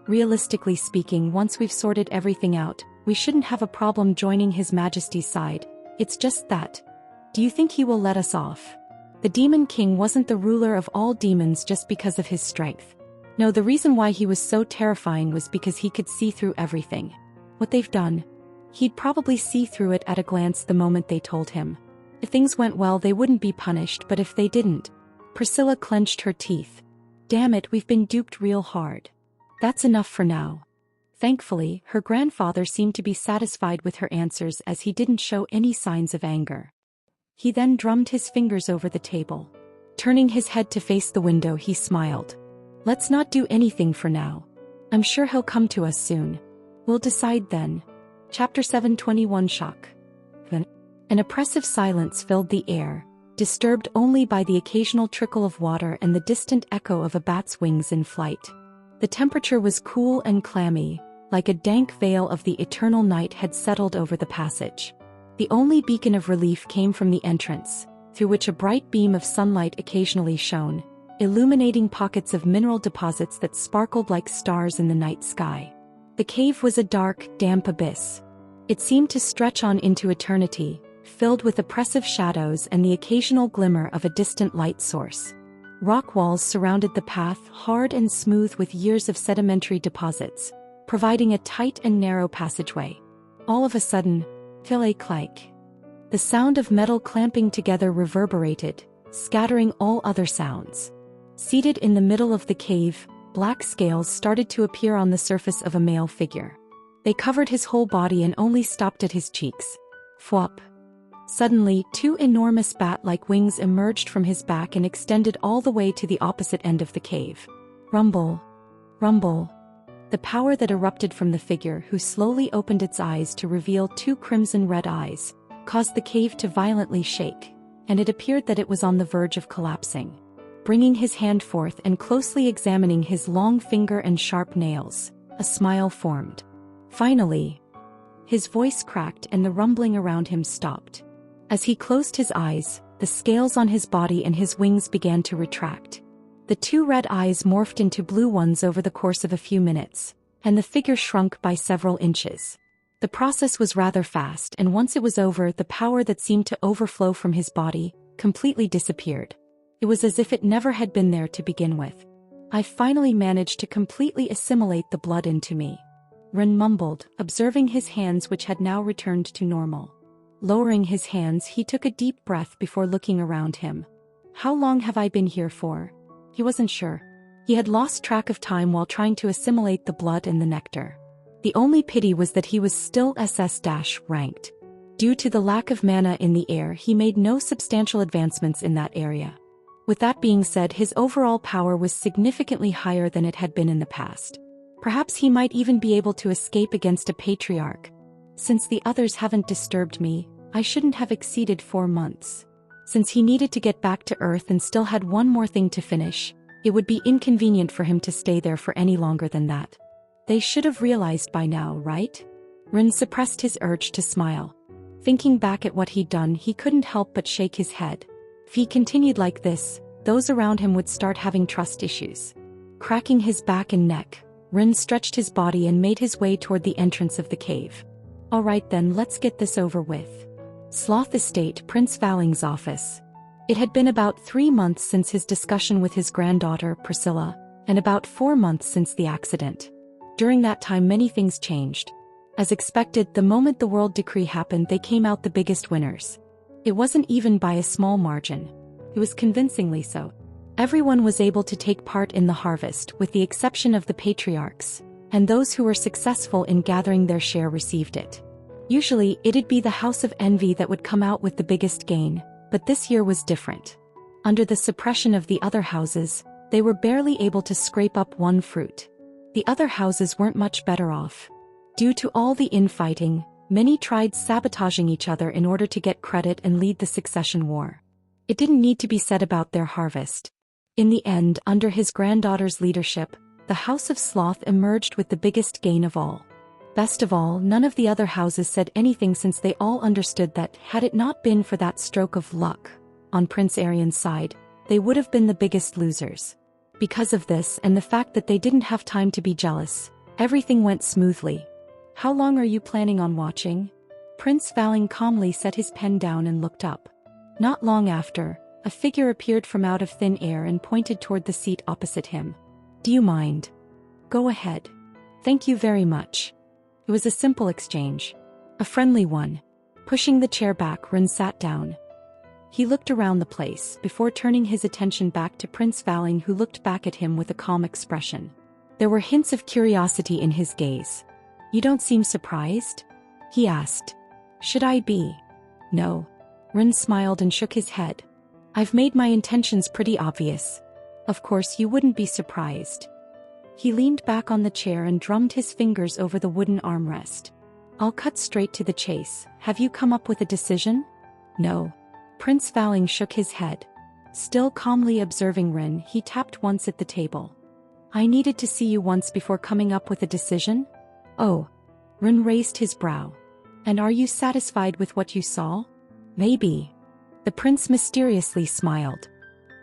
Realistically speaking, once we've sorted everything out, we shouldn't have a problem joining His Majesty's side. It's just that. Do you think he will let us off? The Demon King wasn't the ruler of all demons just because of his strength. No, the reason why he was so terrifying was because he could see through everything. What they've done. He'd probably see through it at a glance the moment they told him. If things went well, they wouldn't be punished, but if they didn't. Priscilla clenched her teeth. Damn it, we've been duped real hard. That's enough for now. Thankfully, her grandfather seemed to be satisfied with her answers as he didn't show any signs of anger. He then drummed his fingers over the table. Turning his head to face the window, he smiled. Let's not do anything for now. I'm sure he'll come to us soon. We'll decide then. Chapter 721 Shock. An oppressive silence filled the air, disturbed only by the occasional trickle of water and the distant echo of a bat's wings in flight. The temperature was cool and clammy, like a dank veil of the eternal night had settled over the passage. The only beacon of relief came from the entrance, through which a bright beam of sunlight occasionally shone, illuminating pockets of mineral deposits that sparkled like stars in the night sky. The cave was a dark, damp abyss. It seemed to stretch on into eternity, filled with oppressive shadows and the occasional glimmer of a distant light source. Rock walls surrounded the path, hard and smooth with years of sedimentary deposits, providing a tight and narrow passageway. All of a sudden, click. The sound of metal clamping together reverberated, scattering all other sounds. Seated in the middle of the cave, black scales started to appear on the surface of a male figure. They covered his whole body and only stopped at his cheeks. Flop. Suddenly, two enormous bat-like wings emerged from his back and extended all the way to the opposite end of the cave. Rumble. Rumble. The power that erupted from the figure, who slowly opened its eyes to reveal two crimson-red eyes, caused the cave to violently shake, and it appeared that it was on the verge of collapsing. Bringing his hand forth and closely examining his long finger and sharp nails, a smile formed. Finally, his voice cracked and the rumbling around him stopped. As he closed his eyes, the scales on his body and his wings began to retract. The two red eyes morphed into blue ones over the course of a few minutes, and the figure shrunk by several inches. The process was rather fast, and once it was over, the power that seemed to overflow from his body completely disappeared. It was as if it never had been there to begin with. I finally managed to completely assimilate the blood into me. Ren mumbled, observing his hands, which had now returned to normal. Lowering his hands, he took a deep breath before looking around him. How long have I been here for? He wasn't sure. He had lost track of time while trying to assimilate the blood and the nectar. The only pity was that he was still SS-ranked. Due to the lack of mana in the air, he made no substantial advancements in that area. With that being said, his overall power was significantly higher than it had been in the past. Perhaps he might even be able to escape against a patriarch. Since the others haven't disturbed me, I shouldn't have exceeded 4 months. Since he needed to get back to Earth and still had one more thing to finish, it would be inconvenient for him to stay there for any longer than that. They should have realized by now, right? Rin suppressed his urge to smile. Thinking back at what he'd done, he couldn't help but shake his head. If he continued like this, those around him would start having trust issues. Cracking his back and neck, Rin stretched his body and made his way toward the entrance of the cave. Alright then, let's get this over with. Sloth Estate, Prince Valing's office. It had been about 3 months since his discussion with his granddaughter, Priscilla, and about 4 months since the accident. During that time, many things changed. As expected, the moment the world decree happened, they came out the biggest winners. It wasn't even by a small margin. It was convincingly so. Everyone was able to take part in the harvest, with the exception of the patriarchs, and those who were successful in gathering their share received it. Usually, it'd be the House of Envy that would come out with the biggest gain, but this year was different. Under the suppression of the other houses, they were barely able to scrape up one fruit. The other houses weren't much better off. Due to all the infighting, many tried sabotaging each other in order to get credit and lead the succession war. It didn't need to be said about their harvest. In the end, under his granddaughter's leadership, The House of Sloth emerged with the biggest gain of all. Best of all, none of the other houses said anything since they all understood that, had it not been for that stroke of luck on Prince Arian's side, they would have been the biggest losers. Because of this and the fact that they didn't have time to be jealous, everything went smoothly. How long are you planning on watching? Prince Valing calmly set his pen down and looked up. Not long after, a figure appeared from out of thin air and pointed toward the seat opposite him. Do you mind? Go ahead. Thank you very much. It was a simple exchange. A friendly one. Pushing the chair back, Ren sat down. He looked around the place before turning his attention back to Prince Valing, who looked back at him with a calm expression. There were hints of curiosity in his gaze. You don't seem surprised? He asked. Should I be? No. Ren smiled and shook his head. I've made my intentions pretty obvious. Of course you wouldn't be surprised. He leaned back on the chair and drummed his fingers over the wooden armrest. I'll cut straight to the chase. Have you come up with a decision? No. Prince Valing shook his head. Still calmly observing Ren, he tapped once at the table. I needed to see you once before coming up with a decision? Oh. Ren raised his brow. And are you satisfied with what you saw? Maybe. The prince mysteriously smiled.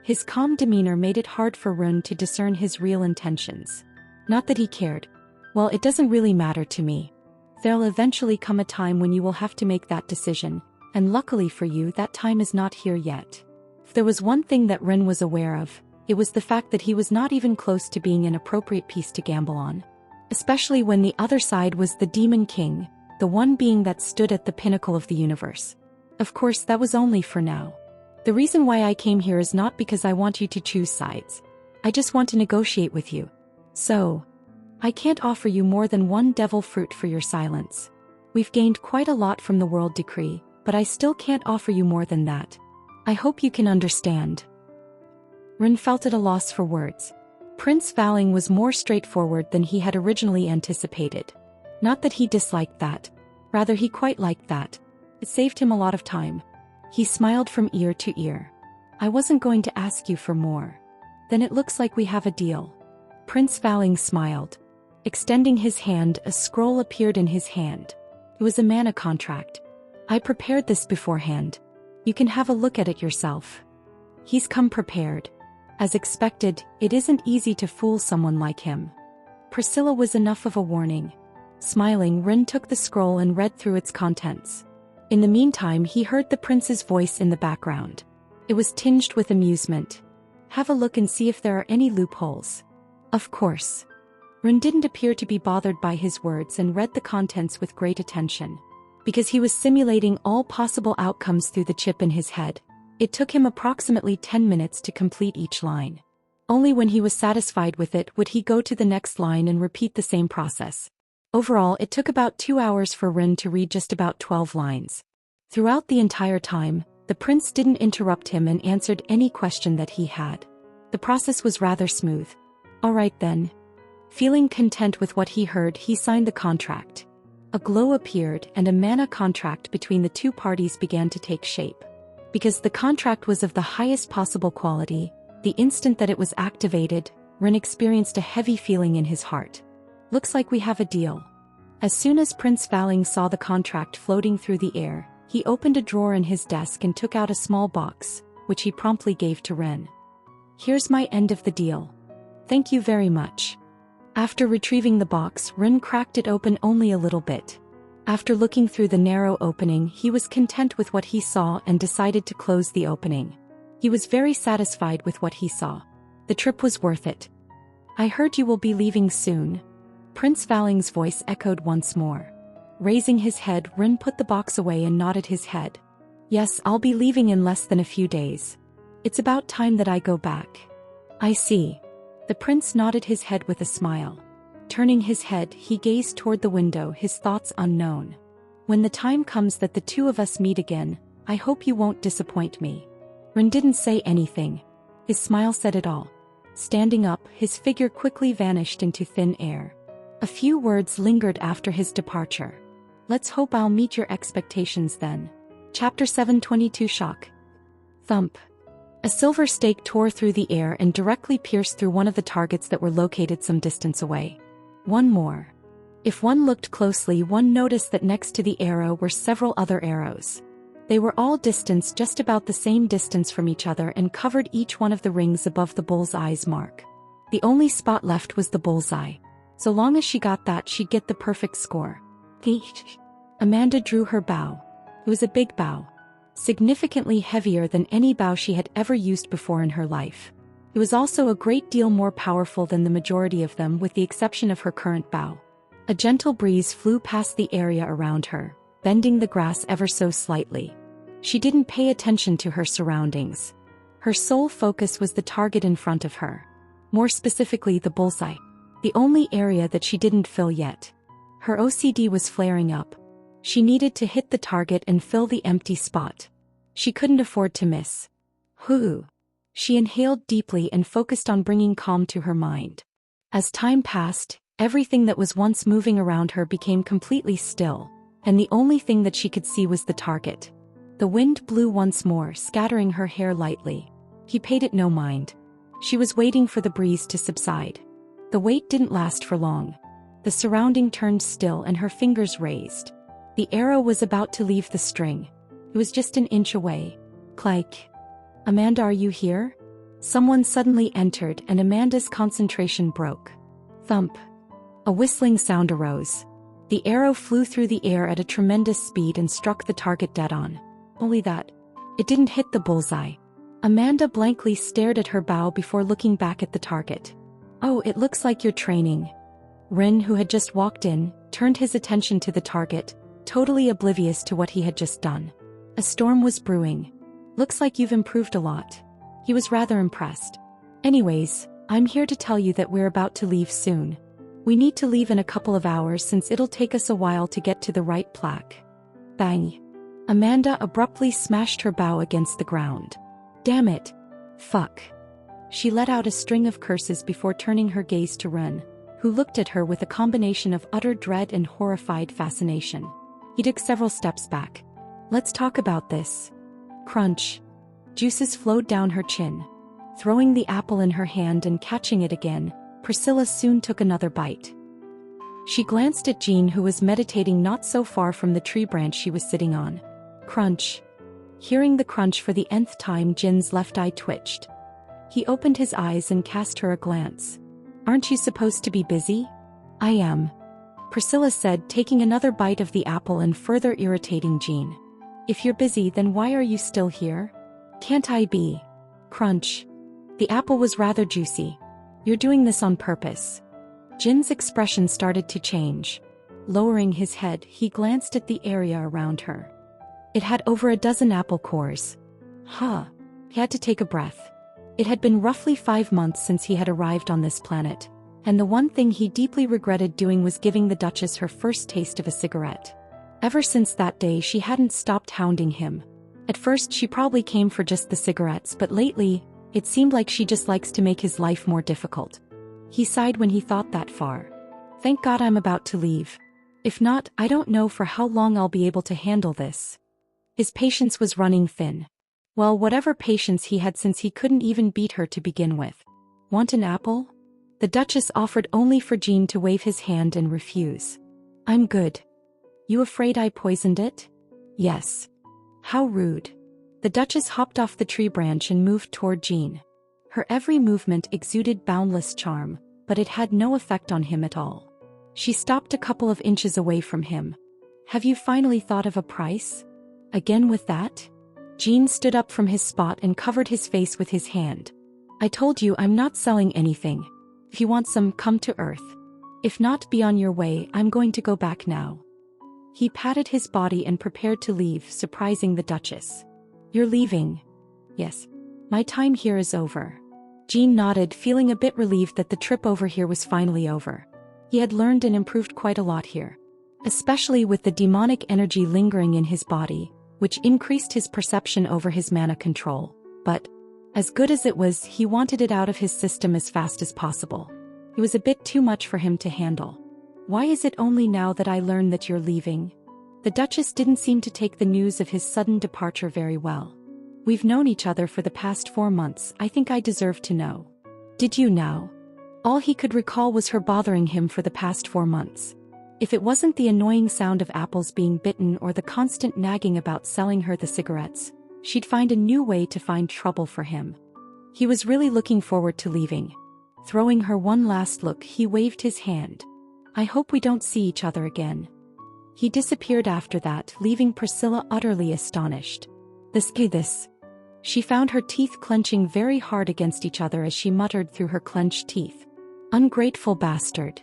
His calm demeanor made it hard for Ren to discern his real intentions. Not that he cared. Well, it doesn't really matter to me. There'll eventually come a time when you will have to make that decision, and luckily for you, that time is not here yet. If there was one thing that Ren was aware of, it was the fact that he was not even close to being an appropriate piece to gamble on. Especially when the other side was the Demon King, the one being that stood at the pinnacle of the universe. Of course, that was only for now. The reason why I came here is not because I want you to choose sides. I just want to negotiate with you. So, I can't offer you more than one devil fruit for your silence. We've gained quite a lot from the world decree, but I still can't offer you more than that. I hope you can understand. Ren felt at a loss for words. Prince Valing was more straightforward than he had originally anticipated. Not that he disliked that. Rather, he quite liked that. It saved him a lot of time. He smiled from ear to ear. I wasn't going to ask you for more. Then it looks like we have a deal. Prince Valing smiled. Extending his hand, a scroll appeared in his hand. It was a mana contract. I prepared this beforehand. You can have a look at it yourself. He's come prepared. As expected, it isn't easy to fool someone like him. Priscilla was enough of a warning. Smiling, Ren took the scroll and read through its contents. In the meantime, he heard the prince's voice in the background. It was tinged with amusement. Have a look and see if there are any loopholes. Of course. Ren didn't appear to be bothered by his words and read the contents with great attention. Because he was simulating all possible outcomes through the chip in his head, it took him approximately 10 minutes to complete each line. Only when he was satisfied with it would he go to the next line and repeat the same process. Overall, it took about 2 hours for Ren to read just about 12 lines. Throughout the entire time, the prince didn't interrupt him and answered any question that he had. The process was rather smooth. All right then. Feeling content with what he heard, he signed the contract. A glow appeared and a mana contract between the two parties began to take shape. Because the contract was of the highest possible quality, the instant that it was activated, Ren experienced a heavy feeling in his heart. Looks like we have a deal. As soon as Prince Valing saw the contract floating through the air, he opened a drawer in his desk and took out a small box, which he promptly gave to Ren. Here's my end of the deal. Thank you very much. After retrieving the box, Ren cracked it open only a little bit. After looking through the narrow opening, he was content with what he saw and decided to close the opening. He was very satisfied with what he saw. The trip was worth it. I heard you will be leaving soon. Prince Valing's voice echoed once more. Raising his head, Ren put the box away and nodded his head. Yes, I'll be leaving in less than a few days. It's about time that I go back. I see. The prince nodded his head with a smile. Turning his head, he gazed toward the window, his thoughts unknown. When the time comes that the two of us meet again, I hope you won't disappoint me. Ren didn't say anything. His smile said it all. Standing up, his figure quickly vanished into thin air. A few words lingered after his departure. Let's hope I'll meet your expectations then. Chapter 722 Shock. Thump. A silver stake tore through the air and directly pierced through one of the targets that were located some distance away. One more. If one looked closely, one noticed that next to the arrow were several other arrows. They were all distanced just about the same distance from each other and covered each one of the rings above the bullseye's mark. The only spot left was the bullseye. So long as she got that, she'd get the perfect score. Amanda drew her bow. It was a big bow. Significantly heavier than any bow she had ever used before in her life. It was also a great deal more powerful than the majority of them, with the exception of her current bow. A gentle breeze flew past the area around her, bending the grass ever so slightly. She didn't pay attention to her surroundings. Her sole focus was the target in front of her. More specifically, the bullseye. The only area that she didn't fill yet. Her OCD was flaring up. She needed to hit the target and fill the empty spot. She couldn't afford to miss. Whew. She inhaled deeply and focused on bringing calm to her mind. As time passed, everything that was once moving around her became completely still, and the only thing that she could see was the target. The wind blew once more, scattering her hair lightly. He paid it no mind. She was waiting for the breeze to subside. The wait didn't last for long. The surrounding turned still and her fingers raised. The arrow was about to leave the string. It was just an inch away. Click. Amanda, are you here? Someone suddenly entered and Amanda's concentration broke. Thump. A whistling sound arose. The arrow flew through the air at a tremendous speed and struck the target dead on. Only that. It didn't hit the bullseye. Amanda blankly stared at her bow before looking back at the target. Oh, it looks like you're training. Rin, who had just walked in, turned his attention to the target, totally oblivious to what he had just done. A storm was brewing. Looks like you've improved a lot. He was rather impressed. Anyways, I'm here to tell you that we're about to leave soon. We need to leave in a couple of hours since it'll take us a while to get to the right plaque. Bang. Amanda abruptly smashed her bow against the ground. Damn it. Fuck. She let out a string of curses before turning her gaze to Ren, who looked at her with a combination of utter dread and horrified fascination. He took several steps back. Let's talk about this. Crunch. Juices flowed down her chin. Throwing the apple in her hand and catching it again, Priscilla soon took another bite. She glanced at Jean, who was meditating not so far from the tree branch she was sitting on. Crunch. Hearing the crunch for the nth time, Jin's left eye twitched. He opened his eyes and cast her a glance. Aren't you supposed to be busy? I am. Priscilla said, taking another bite of the apple and further irritating Jean. If you're busy, then why are you still here? Can't I be? Crunch. The apple was rather juicy. You're doing this on purpose. Jin's expression started to change. Lowering his head, he glanced at the area around her. It had over a dozen apple cores. Huh. He had to take a breath. It had been roughly 5 months since he had arrived on this planet, and the one thing he deeply regretted doing was giving the Duchess her first taste of a cigarette. Ever since that day, she hadn't stopped hounding him. At first, she probably came for just the cigarettes, but lately, it seemed like she just likes to make his life more difficult. He sighed when he thought that far. Thank God I'm about to leave. If not, I don't know for how long I'll be able to handle this. His patience was running thin. Well, whatever patience he had, since he couldn't even beat her to begin with. Want an apple? The Duchess offered, only for Jean to wave his hand and refuse. I'm good. You afraid I poisoned it? Yes. How rude. The Duchess hopped off the tree branch and moved toward Jean. Her every movement exuded boundless charm, but it had no effect on him at all. She stopped a couple of inches away from him. Have you finally thought of a price? Again with that? Jean stood up from his spot and covered his face with his hand. I told you I'm not selling anything. If you want some, come to Earth. If not, be on your way, I'm going to go back now. He patted his body and prepared to leave, surprising the Duchess. You're leaving? Yes. My time here is over. Jean nodded, feeling a bit relieved that the trip over here was finally over. He had learned and improved quite a lot here. Especially with the demonic energy lingering in his body, which increased his perception over his mana control. But, as good as it was, he wanted it out of his system as fast as possible. It was a bit too much for him to handle. Why is it only now that I learn that you're leaving? The Duchess didn't seem to take the news of his sudden departure very well. We've known each other for the past 4 months. I think I deserve to know. Did you now? All he could recall was her bothering him for the past 4 months. If it wasn't the annoying sound of apples being bitten or the constant nagging about selling her the cigarettes, she'd find a new way to find trouble for him. He was really looking forward to leaving. Throwing her one last look, he waved his hand. I hope we don't see each other again. He disappeared after that, leaving Priscilla utterly astonished. This. She found her teeth clenching very hard against each other as she muttered through her clenched teeth. Ungrateful bastard.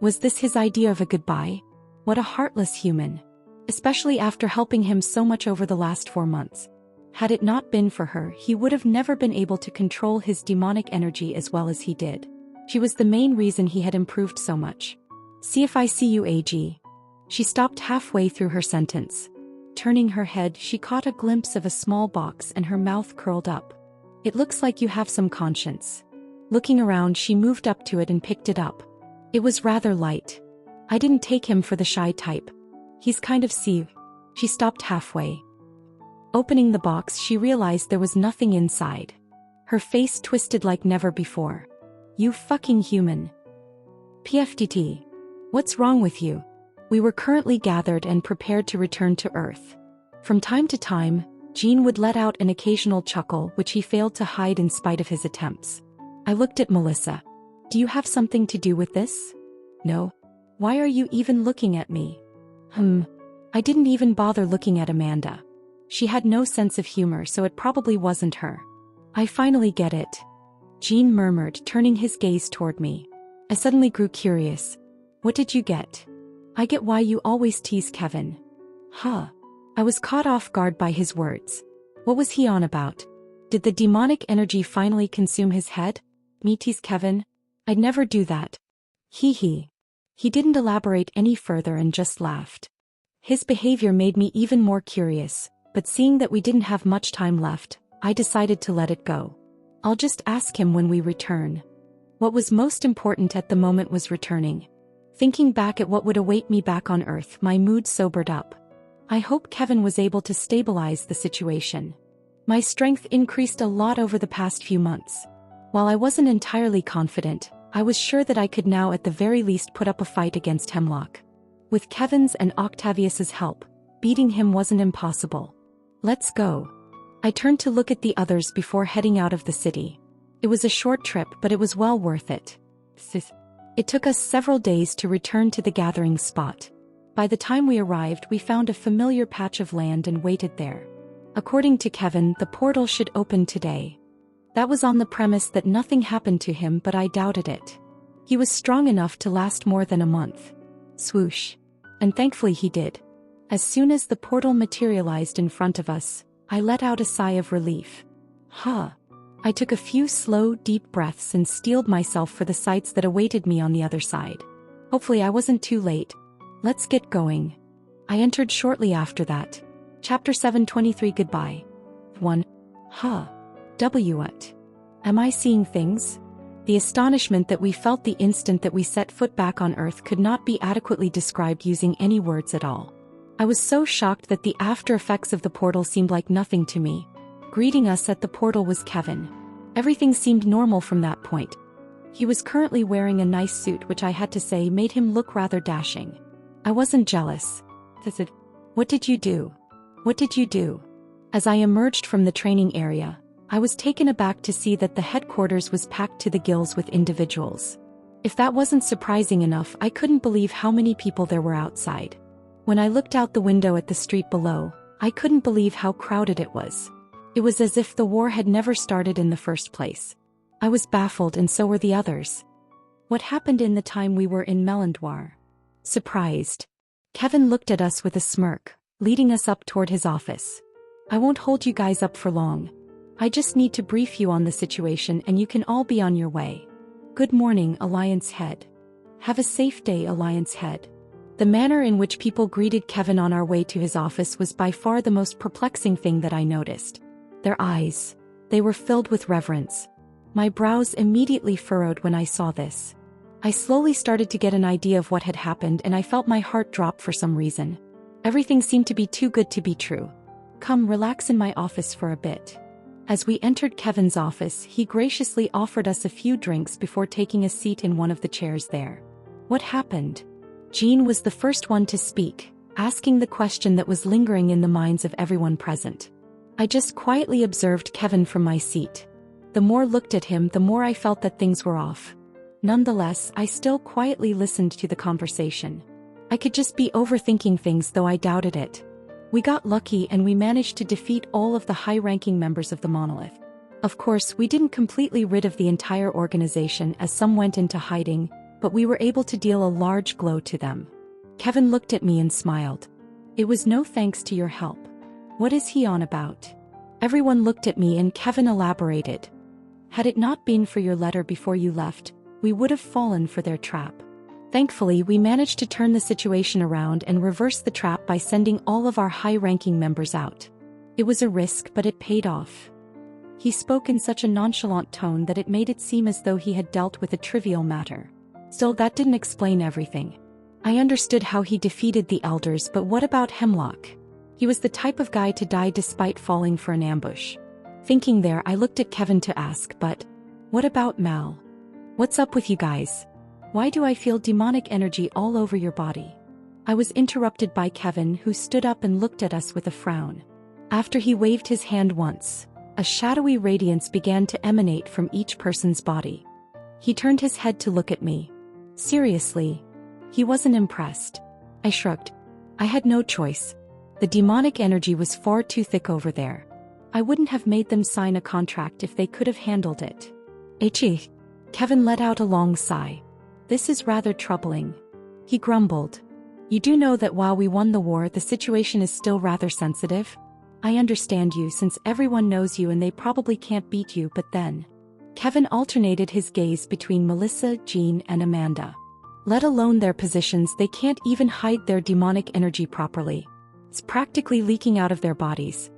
Was this his idea of a goodbye? What a heartless human. Especially after helping him so much over the last 4 months. Had it not been for her, he would have never been able to control his demonic energy as well as he did. She was the main reason he had improved so much. See if I see you, AG. She stopped halfway through her sentence. Turning her head, she caught a glimpse of a small box and her mouth curled up. It looks like you have some conscience. Looking around, she moved up to it and picked it up. It was rather light. I didn't take him for the shy type. He's kind of She stopped halfway. Opening the box, she realized there was nothing inside. Her face twisted like never before. You fucking human. PFTT. What's wrong with you? We were currently gathered and prepared to return to Earth. From time to time, Gene would let out an occasional chuckle which he failed to hide in spite of his attempts. I looked at Melissa. Do you have something to do with this? No. Why are you even looking at me? I didn't even bother looking at Amanda. She had no sense of humor, so it probably wasn't her. I finally get it. Gene murmured, turning his gaze toward me. I suddenly grew curious. What did you get? I get why you always tease Kevin. Huh. I was caught off guard by his words. What was he on about? Did the demonic energy finally consume his head? Me tease Kevin? I'd never do that. He didn't elaborate any further and just laughed. His behavior made me even more curious, but seeing that we didn't have much time left, I decided to let it go. I'll just ask him when we return. What was most important at the moment was returning. Thinking back at what would await me back on Earth, my mood sobered up. I hope Kevin was able to stabilize the situation. My strength increased a lot over the past few months. While I wasn't entirely confident, I was sure that I could now at the very least put up a fight against Hemlock. With Kevin's and Octavius's help, beating him wasn't impossible. Let's go. I turned to look at the others before heading out of the city. It was a short trip, but it was well worth it. It took us several days to return to the gathering spot. By the time we arrived, we found a familiar patch of land and waited there. According to Kevin, the portal should open today. That was on the premise that nothing happened to him, but I doubted it. He was strong enough to last more than a month. Swoosh. And thankfully he did. As soon as the portal materialized in front of us, I let out a sigh of relief. I took a few slow, deep breaths and steeled myself for the sights that awaited me on the other side. Hopefully I wasn't too late. Let's get going. I entered shortly after that. Chapter 723 Goodbye. 1. What? Am I seeing things? The astonishment that we felt the instant that we set foot back on Earth could not be adequately described using any words at all. I was so shocked that the after effects of the portal seemed like nothing to me. Greeting us at the portal was Kevin. Everything seemed normal from that point. He was currently wearing a nice suit, which I had to say made him look rather dashing. I wasn't jealous. What did you do? What did you do? As I emerged from the training area, I was taken aback to see that the headquarters was packed to the gills with individuals. If that wasn't surprising enough, I couldn't believe how many people there were outside. When I looked out the window at the street below, I couldn't believe how crowded it was. It was as if the war had never started in the first place. I was baffled, and so were the others. What happened in the time we were in Melandoir? Surprised. Kevin looked at us with a smirk, leading us up toward his office. I won't hold you guys up for long. I just need to brief you on the situation and you can all be on your way. Good morning, Alliance Head. Have a safe day, Alliance Head. The manner in which people greeted Kevin on our way to his office was by far the most perplexing thing that I noticed. Their eyes. They were filled with reverence. My brows immediately furrowed when I saw this. I slowly started to get an idea of what had happened, and I felt my heart drop for some reason. Everything seemed to be too good to be true. Come relax in my office for a bit. As we entered Kevin's office, he graciously offered us a few drinks before taking a seat in one of the chairs there. What happened? Jean was the first one to speak, asking the question that was lingering in the minds of everyone present. I just quietly observed Kevin from my seat. The more looked at him, the more I felt that things were off. Nonetheless, I still quietly listened to the conversation. I could just be overthinking things, though I doubted it. We got lucky and we managed to defeat all of the high-ranking members of the monolith. Of course, we didn't completely rid of the entire organization as some went into hiding, but we were able to deal a large blow to them. Kevin looked at me and smiled. It was no thanks to your help. What is he on about? Everyone looked at me and Kevin elaborated. Had it not been for your letter before you left, we would have fallen for their trap. Thankfully, we managed to turn the situation around and reverse the trap by sending all of our high-ranking members out. It was a risk, but it paid off. He spoke in such a nonchalant tone that it made it seem as though he had dealt with a trivial matter. Still, that didn't explain everything. I understood how he defeated the elders, but what about Hemlock? He was the type of guy to die despite falling for an ambush. Thinking there, I looked at Kevin to ask, but what about Mal? What's up with you guys? Why do I feel demonic energy all over your body? I was interrupted by Kevin, who stood up and looked at us with a frown. After he waved his hand once, a shadowy radiance began to emanate from each person's body. He turned his head to look at me. Seriously? He wasn't impressed. I shrugged. I had no choice. The demonic energy was far too thick over there. I wouldn't have made them sign a contract if they could have handled it. Echi. Kevin let out a long sigh. This is rather troubling. He grumbled. You do know that while we won the war, the situation is still rather sensitive? I understand you since everyone knows you and they probably can't beat you, but then. Kevin alternated his gaze between Melissa, Jean, and Amanda. Let alone their positions, they can't even hide their demonic energy properly. It's practically leaking out of their bodies.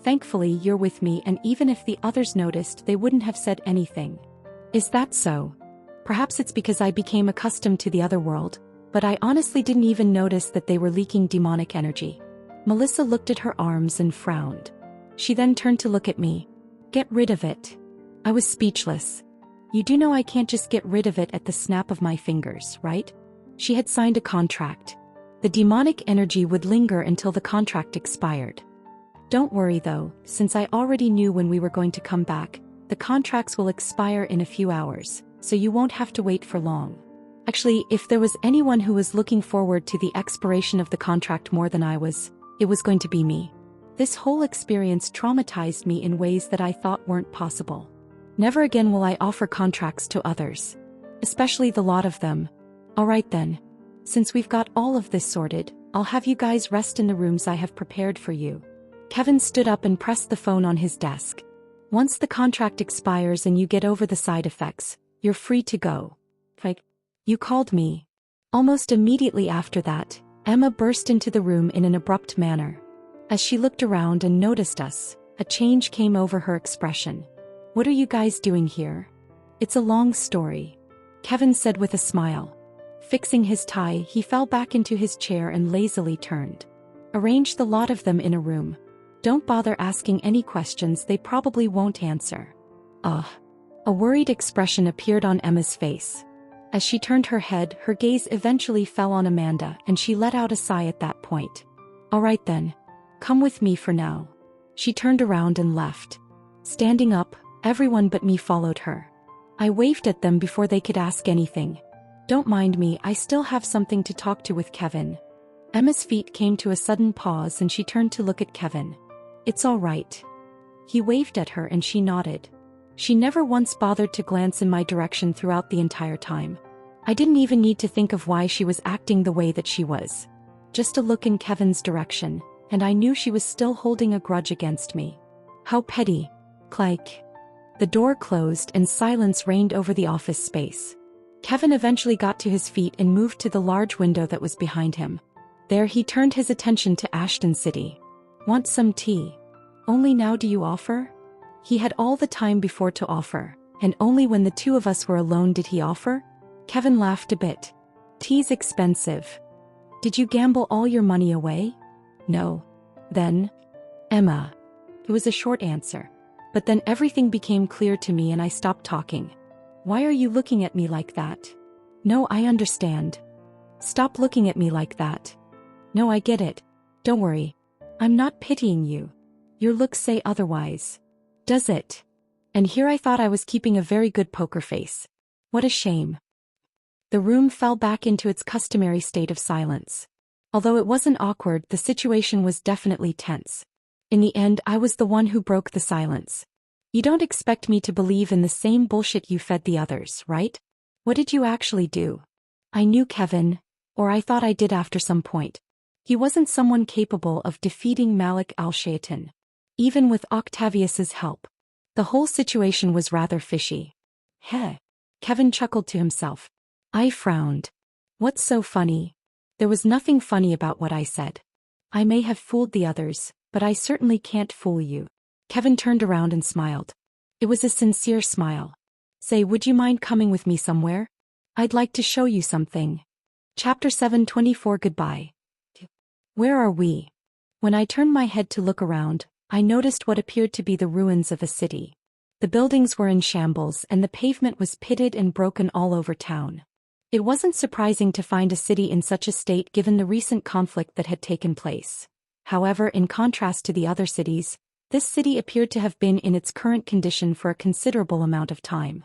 Thankfully, you're with me, and even if the others noticed, they wouldn't have said anything. Is that so? Perhaps it's because I became accustomed to the other world, but I honestly didn't even notice that they were leaking demonic energy. Melissa looked at her arms and frowned. She then turned to look at me. Get rid of it. I was speechless. You do know I can't just get rid of it at the snap of my fingers, right? She had signed a contract. The demonic energy would linger until the contract expired. Don't worry though, since I already knew when we were going to come back, the contracts will expire in a few hours, so you won't have to wait for long. Actually, if there was anyone who was looking forward to the expiration of the contract more than I was, it was going to be me. This whole experience traumatized me in ways that I thought weren't possible. Never again will I offer contracts to others. Especially the lot of them. Alright then. Since we've got all of this sorted, I'll have you guys rest in the rooms I have prepared for you. Kevin stood up and pressed the phone on his desk. Once the contract expires and you get over the side effects, you're free to go. Like, you called me. Almost immediately after that, Emma burst into the room in an abrupt manner. As she looked around and noticed us, a change came over her expression. What are you guys doing here? It's a long story, Kevin said with a smile. Fixing his tie, he fell back into his chair and lazily turned. Arrange the lot of them in a room. Don't bother asking any questions, they probably won't answer. Ugh. A worried expression appeared on Emma's face. As she turned her head, her gaze eventually fell on Amanda, and she let out a sigh at that point. Alright then. Come with me for now. She turned around and left. Standing up, everyone but me followed her. I waved at them before they could ask anything. Don't mind me, I still have something to talk to with Kevin. Emma's feet came to a sudden pause and she turned to look at Kevin. It's all right. He waved at her and she nodded. She never once bothered to glance in my direction throughout the entire time. I didn't even need to think of why she was acting the way that she was. Just a look in Kevin's direction, and I knew she was still holding a grudge against me. How petty. Click. The door closed and silence reigned over the office space. Kevin eventually got to his feet and moved to the large window that was behind him. There he turned his attention to Ashton City. Want some tea? Only now do you offer? He had all the time before to offer, and only when the two of us were alone did he offer? Kevin laughed a bit. Tea's expensive. Did you gamble all your money away? No. Then? Emma. It was a short answer. But then everything became clear to me and I stopped talking. Why are you looking at me like that? No, I understand. Stop looking at me like that. No, I get it. Don't worry. I'm not pitying you. Your looks say otherwise. Does it? And here I thought I was keeping a very good poker face. What a shame. The room fell back into its customary state of silence. Although it wasn't awkward, the situation was definitely tense. In the end, I was the one who broke the silence. You don't expect me to believe in the same bullshit you fed the others, right? What did you actually do? I knew Kevin, or I thought I did after some point. He wasn't someone capable of defeating Malik al-Shaytan. Even with Octavius's help. The whole situation was rather fishy. Heh. Kevin chuckled to himself. I frowned. What's so funny? There was nothing funny about what I said. I may have fooled the others, but I certainly can't fool you. Kevin turned around and smiled. It was a sincere smile. Say, would you mind coming with me somewhere? I'd like to show you something. Chapter 724 Goodbye. Where are we? When I turned my head to look around, I noticed what appeared to be the ruins of a city. The buildings were in shambles and the pavement was pitted and broken all over town. It wasn't surprising to find a city in such a state given the recent conflict that had taken place. However, in contrast to the other cities, this city appeared to have been in its current condition for a considerable amount of time.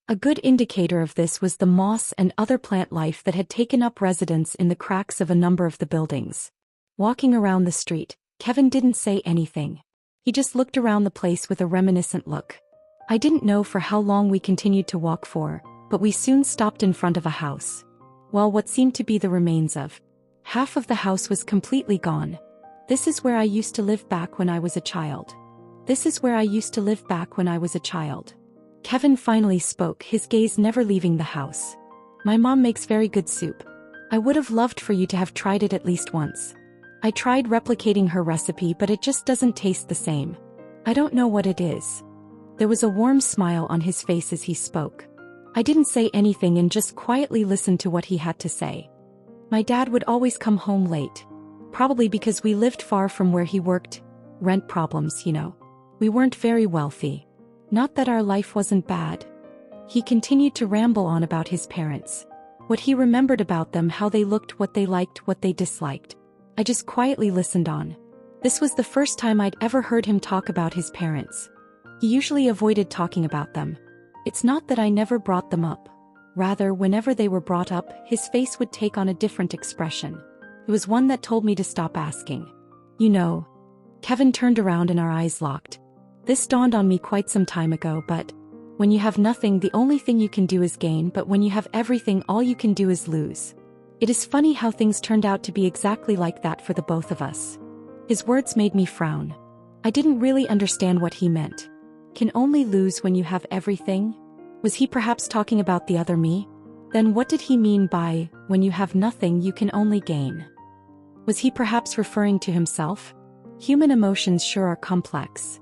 A good indicator of this was the moss and other plant life that had taken up residence in the cracks of a number of the buildings. Walking around the street, Kevin didn't say anything. He just looked around the place with a reminiscent look. I didn't know for how long we continued to walk for, but we soon stopped in front of a house. Well, what seemed to be the remains of half of the house was completely gone. This is where I used to live back when I was a child. This is where I used to live back when I was a child. Kevin finally spoke, his gaze never leaving the house. My mom makes very good soup. I would have loved for you to have tried it at least once. I tried replicating her recipe, but it just doesn't taste the same. I don't know what it is. There was a warm smile on his face as he spoke. I didn't say anything and just quietly listened to what he had to say. My dad would always come home late. Probably because we lived far from where he worked. Rent problems, you know. We weren't very wealthy. Not that our life wasn't bad. He continued to ramble on about his parents. What he remembered about them, how they looked, what they liked, what they disliked. I just quietly listened on. This was the first time I'd ever heard him talk about his parents. He usually avoided talking about them. It's not that I never brought them up. Rather, whenever they were brought up, his face would take on a different expression. It was one that told me to stop asking. You know. Kevin turned around and our eyes locked. This dawned on me quite some time ago, but when you have nothing, the only thing you can do is gain, but when you have everything, all you can do is lose. It is funny how things turned out to be exactly like that for the both of us. His words made me frown. I didn't really understand what he meant. Can only lose when you have everything? Was he perhaps talking about the other me? Then what did he mean by, when you have nothing you can only gain? Was he perhaps referring to himself? Human emotions sure are complex.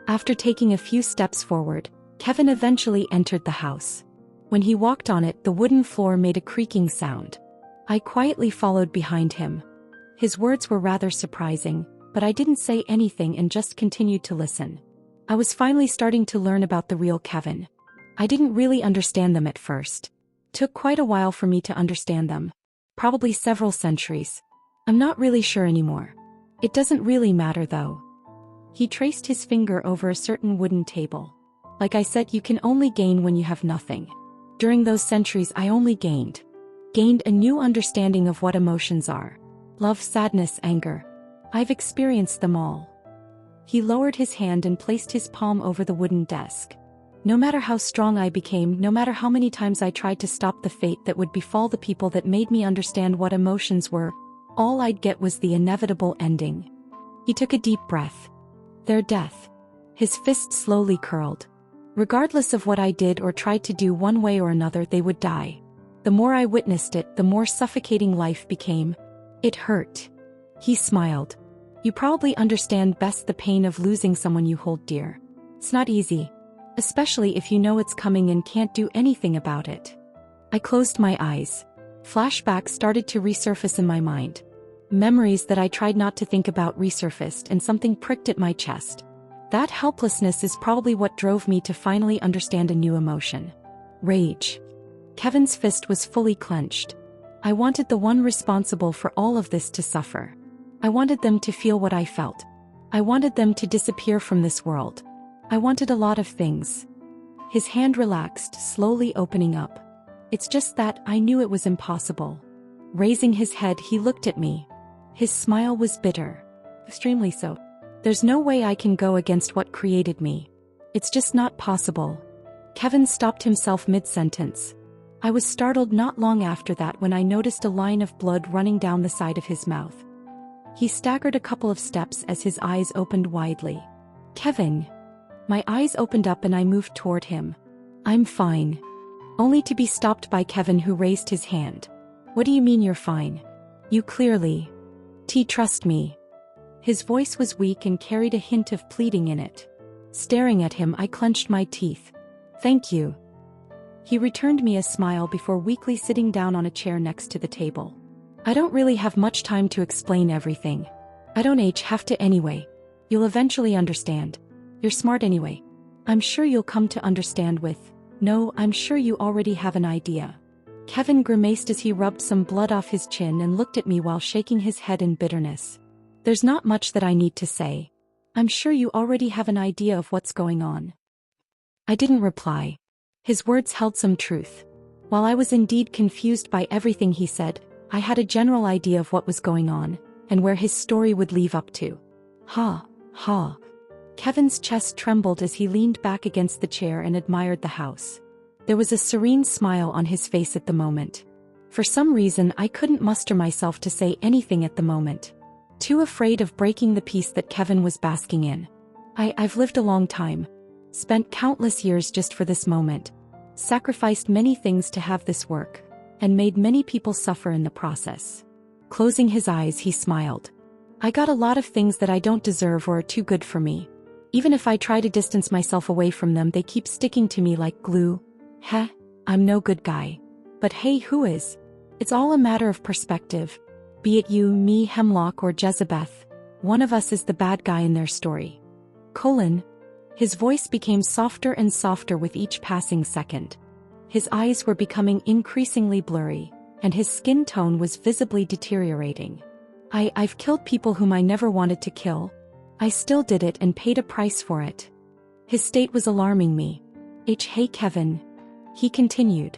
After taking a few steps forward, Kevin eventually entered the house. When he walked on it, the wooden floor made a creaking sound. I quietly followed behind him. His words were rather surprising, but I didn't say anything and just continued to listen. I was finally starting to learn about the real Kevin. I didn't really understand them at first. Took quite a while for me to understand them. Probably several centuries. I'm not really sure anymore. It doesn't really matter though. He traced his finger over a certain wooden table. Like I said, you can only gain when you have nothing. During those centuries I only gained a new understanding of what emotions are. Love, sadness, anger. I've experienced them all. He lowered his hand and placed his palm over the wooden desk. No matter how strong I became, no matter how many times I tried to stop the fate that would befall the people that made me understand what emotions were, all I'd get was the inevitable ending. He took a deep breath. Their death. His fist slowly curled. Regardless of what I did or tried to do one way or another, they would die. The more I witnessed it, the more suffocating life became. It hurt. He smiled. You probably understand best the pain of losing someone you hold dear. It's not easy. Especially if you know it's coming and can't do anything about it. I closed my eyes. Flashbacks started to resurface in my mind. Memories that I tried not to think about resurfaced and something pricked at my chest. That helplessness is probably what drove me to finally understand a new emotion. Rage. Kevin's fist was fully clenched. I wanted the one responsible for all of this to suffer. I wanted them to feel what I felt. I wanted them to disappear from this world. I wanted a lot of things. His hand relaxed, slowly opening up. It's just that I knew it was impossible. Raising his head, he looked at me. His smile was bitter. Extremely so. There's no way I can go against what created me. It's just not possible. Kevin stopped himself mid-sentence. I was startled not long after that when I noticed a line of blood running down the side of his mouth. He staggered a couple of steps as his eyes opened widely. Kevin. My eyes opened up and I moved toward him. I'm fine. Only to be stopped by Kevin, who raised his hand. What do you mean you're fine? You clearly. Trust me. His voice was weak and carried a hint of pleading in it. Staring at him, I clenched my teeth. Thank you. He returned me a smile before weakly sitting down on a chair next to the table. I don't really have much time to explain everything. I don't have to anyway. You'll eventually understand. You're smart anyway. I'm sure you'll come to understand with. No, I'm sure you already have an idea. Kevin grimaced as he rubbed some blood off his chin and looked at me while shaking his head in bitterness. There's not much that I need to say. I'm sure you already have an idea of what's going on. I didn't reply. His words held some truth. While I was indeed confused by everything he said, I had a general idea of what was going on, and where his story would lead up to. Ha. Kevin's chest trembled as he leaned back against the chair and admired the house. There was a serene smile on his face at the moment. For some reason, I couldn't muster myself to say anything at the moment. Too afraid of breaking the peace that Kevin was basking in. I've lived a long time. Spent countless years just for this moment. Sacrificed many things to have this work. And made many people suffer in the process. Closing his eyes, he smiled. I got a lot of things that I don't deserve or are too good for me. Even if I try to distance myself away from them, they keep sticking to me like glue. Heh, I'm no good guy. But hey, who is? It's all a matter of perspective. Be it you, me, Hemlock, or Jezebeth, one of us is the bad guy in their story. His voice became softer and softer with each passing second. His eyes were becoming increasingly blurry, and his skin tone was visibly deteriorating. I've killed people whom I never wanted to kill. I still did it and paid a price for it. His state was alarming me. Hey Kevin. He continued.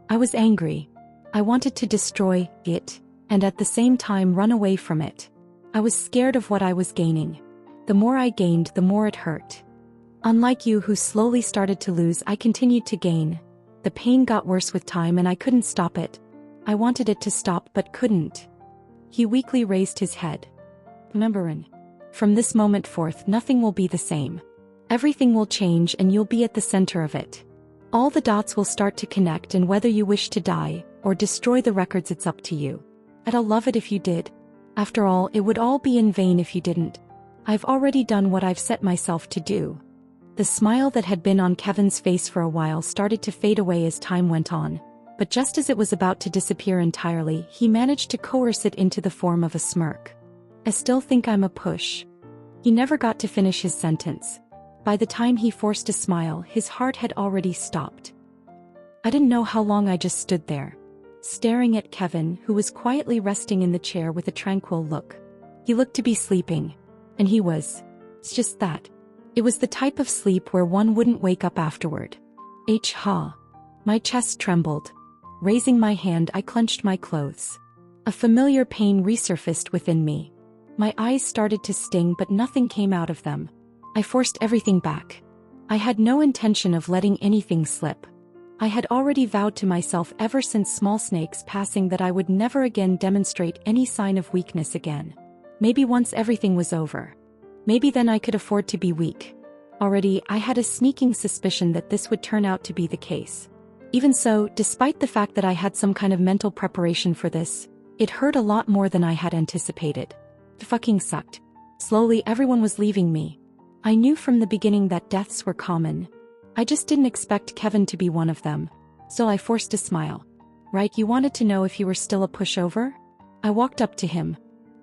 I was angry. I wanted to destroy it, and at the same time run away from it. I was scared of what I was gaining. The more I gained, the more it hurt. Unlike you, who slowly started to lose, I continued to gain. The pain got worse with time and I couldn't stop it. I wanted it to stop but couldn't. He weakly raised his head. Remember, from this moment forth, nothing will be the same. Everything will change and you'll be at the center of it. All the dots will start to connect, and whether you wish to die or destroy the records, it's up to you. I'd love it if you did. After all, it would all be in vain if you didn't. I've already done what I've set myself to do. The smile that had been on Kevin's face for a while started to fade away as time went on, but just as it was about to disappear entirely, he managed to coerce it into the form of a smirk. I still think I'm a push. He never got to finish his sentence. By the time he forced a smile, his heart had already stopped. I didn't know how long I just stood there, staring at Kevin, who was quietly resting in the chair with a tranquil look. He looked to be sleeping. And he was. It's just that. It was the type of sleep where one wouldn't wake up afterward. Ha. My chest trembled. Raising my hand, I clenched my clothes. A familiar pain resurfaced within me. My eyes started to sting, but nothing came out of them. I forced everything back. I had no intention of letting anything slip. I had already vowed to myself ever since Small Snake's passing that I would never again demonstrate any sign of weakness again. Maybe once everything was over. Maybe then I could afford to be weak. Already, I had a sneaking suspicion that this would turn out to be the case. Even so, despite the fact that I had some kind of mental preparation for this, it hurt a lot more than I had anticipated. It fucking sucked. Slowly, everyone was leaving me. I knew from the beginning that deaths were common. I just didn't expect Kevin to be one of them. So I forced a smile. Right, you wanted to know if you were still a pushover? I walked up to him.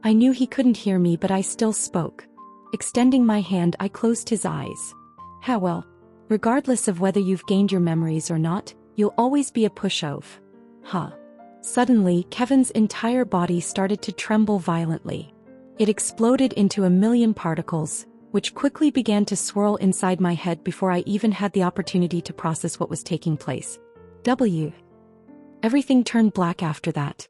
I knew he couldn't hear me, but I still spoke. Extending my hand, I closed his eyes. How well? Regardless of whether you've gained your memories or not, you'll always be a push-ov. Huh. Suddenly, Kevin's entire body started to tremble violently. It exploded into a million particles, which quickly began to swirl inside my head before I even had the opportunity to process what was taking place. Everything turned black after that.